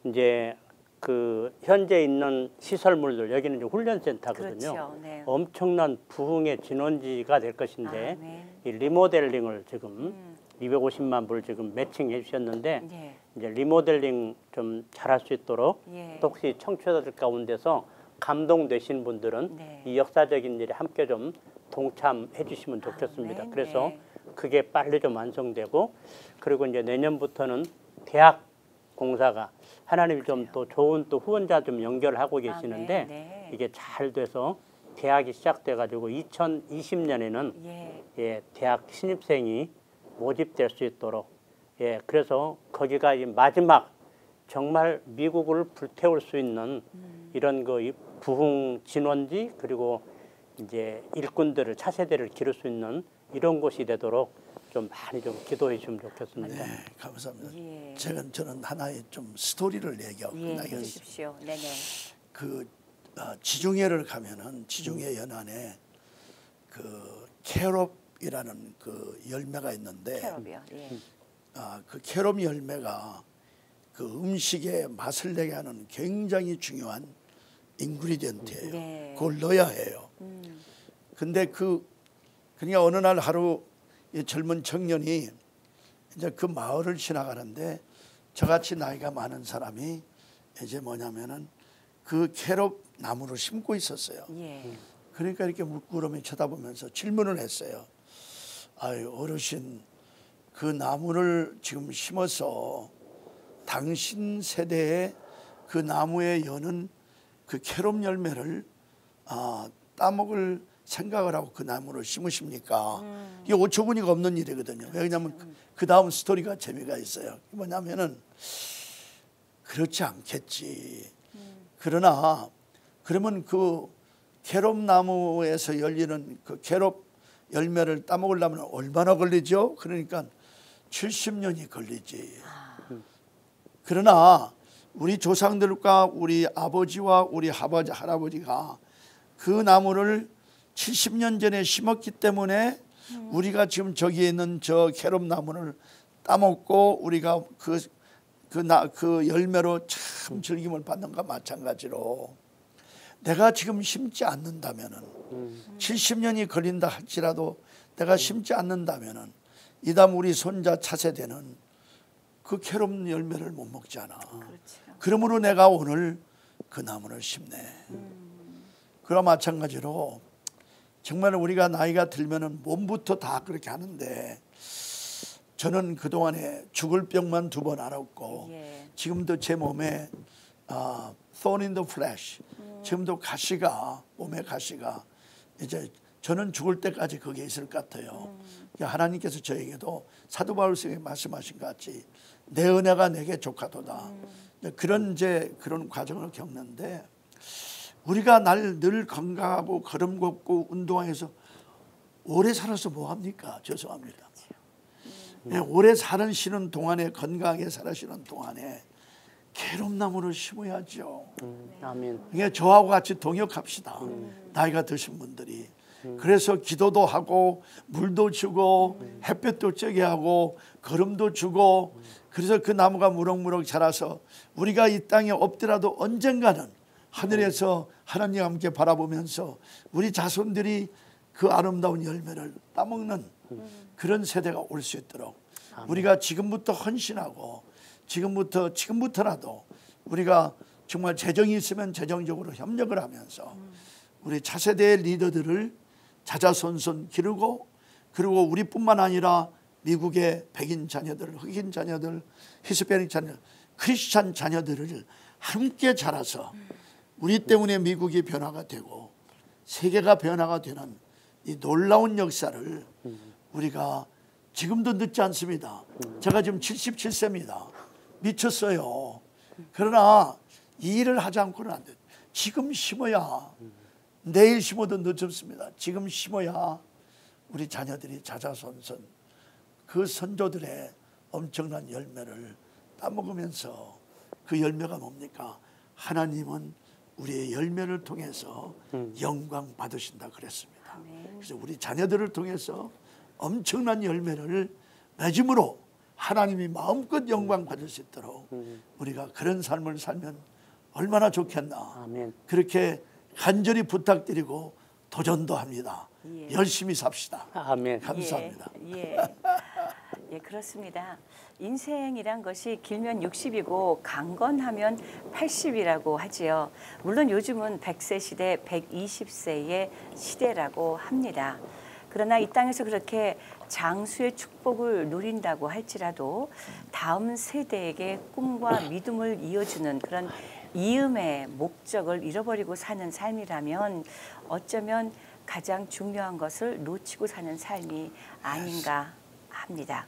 D: 이제 그 현재 있는 시설물들 여기는 이제 훈련센터거든요.
B: 그렇죠. 네.
D: 엄청난 부흥의 진원지가 될 것인데
B: 아멘.
D: 이 리모델링을 지금 250만 불 지금 매칭해 주셨는데
B: 예.
D: 이제 리모델링 좀 잘할 수 있도록
B: 예.
D: 또 혹시 청취자들 가운데서 감동되신 분들은
B: 네.
D: 이 역사적인 일에 함께 좀 동참해 주시면 좋겠습니다.
B: 아멘.
D: 그래서
B: 네.
D: 그게 빨리 좀 완성되고 그리고 이제 내년부터는 대학 공사가 하나님이 좀 또 좋은 또 후원자 좀 연결하고 계시는데
B: 아멘. 네.
D: 이게 잘 돼서 대학이 시작돼 가지고 2020년에는
B: 예.
D: 예, 대학 신입생이 모집될 수 있도록 예, 그래서 거기가 이 마지막 정말 미국을 불태울 수 있는 이런 그 부흥 진원지 그리고 이제 일꾼들을 차세대를 기를 수 있는 이런 곳이 되도록 좀 많이 좀 기도해 주시면 좋겠습니다.
C: 네, 감사합니다.
B: 예.
C: 저는 하나의 좀 스토리를 얘기하고
B: 예.
C: 끝나겠습니다.
B: 해주십시오. 네네.
C: 그 지중해를 가면은 지중해 연안에 그 캐롭이라는 그 열매가 있는데
B: 캐럽이요. 예.
C: 그 캐롭 열매가 그 음식에 맛을 내게 하는 굉장히 중요한 인그리디언트예요.
B: 네.
C: 그걸 넣어야 해요. 근데 그러니까 어느 날 하루 이 젊은 청년이 이제 그 마을을 지나가는데 저같이 나이가 많은 사람이 이제 뭐냐면은 그 캐롭 나무를 심고 있었어요.
B: 예.
C: 그러니까 이렇게 물끄러미 쳐다보면서 질문을 했어요. 아유, 어르신, 그 나무를 지금 심어서 당신 세대에 그 나무에 여는 그 캐롭 열매를 따먹을 생각을 하고 그 나무를 심으십니까? 이게 어처구니가 없는 일이거든요. 왜냐하면 그 다음 스토리가 재미가 있어요. 뭐냐면은 그렇지 않겠지. 그러나 그러면 그 캐롭 나무에서 열리는 그 캐롭 열매를 따먹으려면 얼마나 걸리죠? 그러니까 70년이 걸리지. 그러나 우리 조상들과 우리 아버지와 우리 할아버지가 그 나무를 70년 전에 심었기 때문에 우리가 지금 저기에 있는 저 캐롭 나무를 따먹고 우리가 그 열매로 참 즐김을 받는 것과 마찬가지로 내가 지금 심지 않는다면은 70년이 걸린다 할지라도 내가 심지 않는다면은 이 다음 우리 손자 차세대는 그 캐롭 열매를 못 먹잖아.
B: 그렇죠.
C: 그러므로 내가 오늘 그 나무를 심네. 그와 마찬가지로 정말 우리가 나이가 들면은 몸부터 다 그렇게 하는데 저는 그동안에 죽을 병만 2번 앓았고
B: 예.
C: 지금도 제 몸에 thorn in the flesh 지금도 가시가 몸에 가시가 이제 저는 죽을 때까지 거기에 있을 것 같아요. 하나님께서 저에게도 사도 바울에게 말씀하신 것 같이 내 은혜가 내게 족하도다. 그런 그런 과정을 겪는데 우리가 늘 건강하고 걸음 걷고 운동해서 오래 살아서 뭐 합니까? 죄송합니다. 오래 사시는 동안에 건강하게 살아시는 동안에 캐롭나무를 심어야죠.
D: 아멘.
C: 그러니까 저하고 같이 동역합시다. 나이가 드신 분들이. 그래서 기도도 하고 물도 주고 햇볕도 쬐게 하고 걸음도 주고 그래서 그 나무가 무럭무럭 자라서 우리가 이 땅에 없더라도 언젠가는 하늘에서 하나님 함께 바라보면서 우리 자손들이 그 아름다운 열매를 따먹는 그런 세대가 올 수 있도록 우리가 지금부터 헌신하고 지금부터라도 우리가 정말 재정이 있으면 재정적으로 협력을 하면서 우리 차세대의 리더들을 자자손손 기르고 그리고 우리뿐만 아니라 미국의 백인 자녀들, 흑인 자녀들, 히스패닉 자녀, 크리스찬 자녀들을 함께 자라서 우리 때문에 미국이 변화가 되고 세계가 변화가 되는 이 놀라운 역사를 우리가 지금도 늦지 않습니다. 제가 지금 77세입니다. 미쳤어요. 그러나 이 일을 하지 않고는 안 돼요. 지금 심어야 내일 심어도 늦었습니다. 지금 심어야 우리 자녀들이 자자손손 그 선조들의 엄청난 열매를 따먹으면서 그 열매가 뭡니까? 하나님은 우리의 열매를 통해서 영광 받으신다 그랬습니다. 그래서 우리 자녀들을 통해서 엄청난 열매를 맺음으로 하나님이 마음껏 영광 받을 수 있도록 우리가 그런 삶을 살면 얼마나 좋겠나.
D: 아멘.
C: 그렇게 간절히 부탁드리고 도전도 합니다.
B: 예.
C: 열심히 삽시다.
D: 아멘.
C: 감사합니다.
B: 예, 예, 그렇습니다. 인생이란 것이 길면 60이고 강건하면 80이라고 하지요. 물론 요즘은 100세 시대, 120세의 시대라고 합니다. 그러나 이 땅에서 그렇게 장수의 축복을 누린다고 할지라도 다음 세대에게 꿈과 믿음을 이어주는 그런 이음의 목적을 잃어버리고 사는 삶이라면 어쩌면 가장 중요한 것을 놓치고 사는 삶이 아닌가 합니다.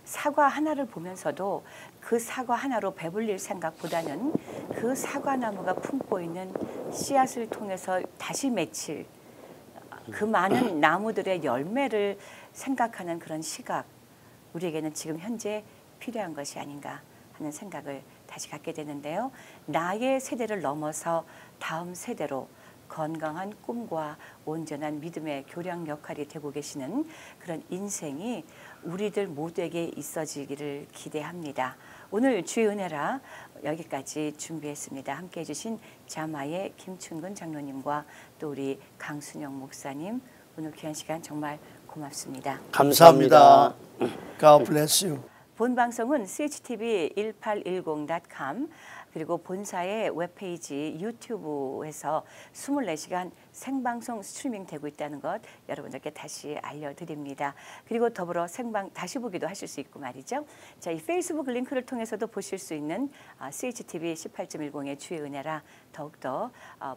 B: 사과 하나를 보면서도 그 사과 하나로 배불릴 생각보다는 그 사과나무가 품고 있는 씨앗을 통해서 다시 맺힐 그 많은 나무들의 열매를 생각하는 그런 시각, 우리에게는 지금 현재 필요한 것이 아닌가 하는 생각을 다시 갖게 되는데요. 나의 세대를 넘어서 다음 세대로 건강한 꿈과 온전한 믿음의 교량 역할이 되고 계시는 그런 인생이 우리들 모두에게 있어지기를 기대합니다. 오늘 주의 은혜라 여기까지 준비했습니다. 함께해 주신 자마의 김춘근 장로님과 또 우리 강순영 목사님, 오늘 귀한 시간 정말 고맙습니다.
C: 감사합니다. God bless you.
B: 본 방송은 CHTV1810.com 그리고 본사의 웹페이지 유튜브에서 24시간 생방송 스트리밍 되고 있다는 것 여러분들께 다시 알려드립니다. 그리고 더불어 생방 다시 보기도 하실 수 있고 말이죠. 자, 이 페이스북 링크를 통해서도 보실 수 있는 CHTV 18.10의 주의 은혜라 더욱더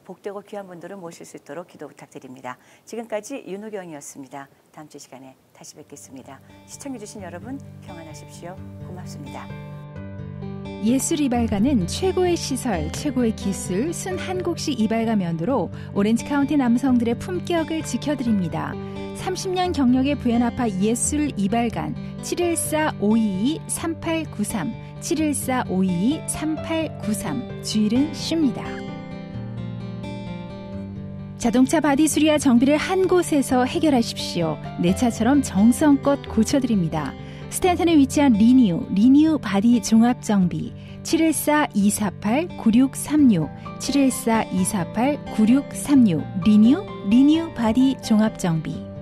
B: 복되고 귀한 분들을 모실 수 있도록 기도 부탁드립니다. 지금까지 윤호경이었습니다. 다음 주 시간에 다시 뵙겠습니다. 시청해주신 여러분 평안하십시오. 고맙습니다.
A: 예술 이발가는 최고의 시설, 최고의 기술, 순한국식 이발가 면도로 오렌지 카운티 남성들의 품격을 지켜드립니다. 30년 경력의 부연아파 예술 이발관 714-522-3893 714-522-3893 주일은 쉽니다. 자동차 바디 수리와 정비를 한 곳에서 해결하십시오. 내 차처럼 정성껏 고쳐드립니다. 스탠턴에 위치한 리뉴 바디 종합정비 714-248-9636 714-248-9636 리뉴 바디 종합정비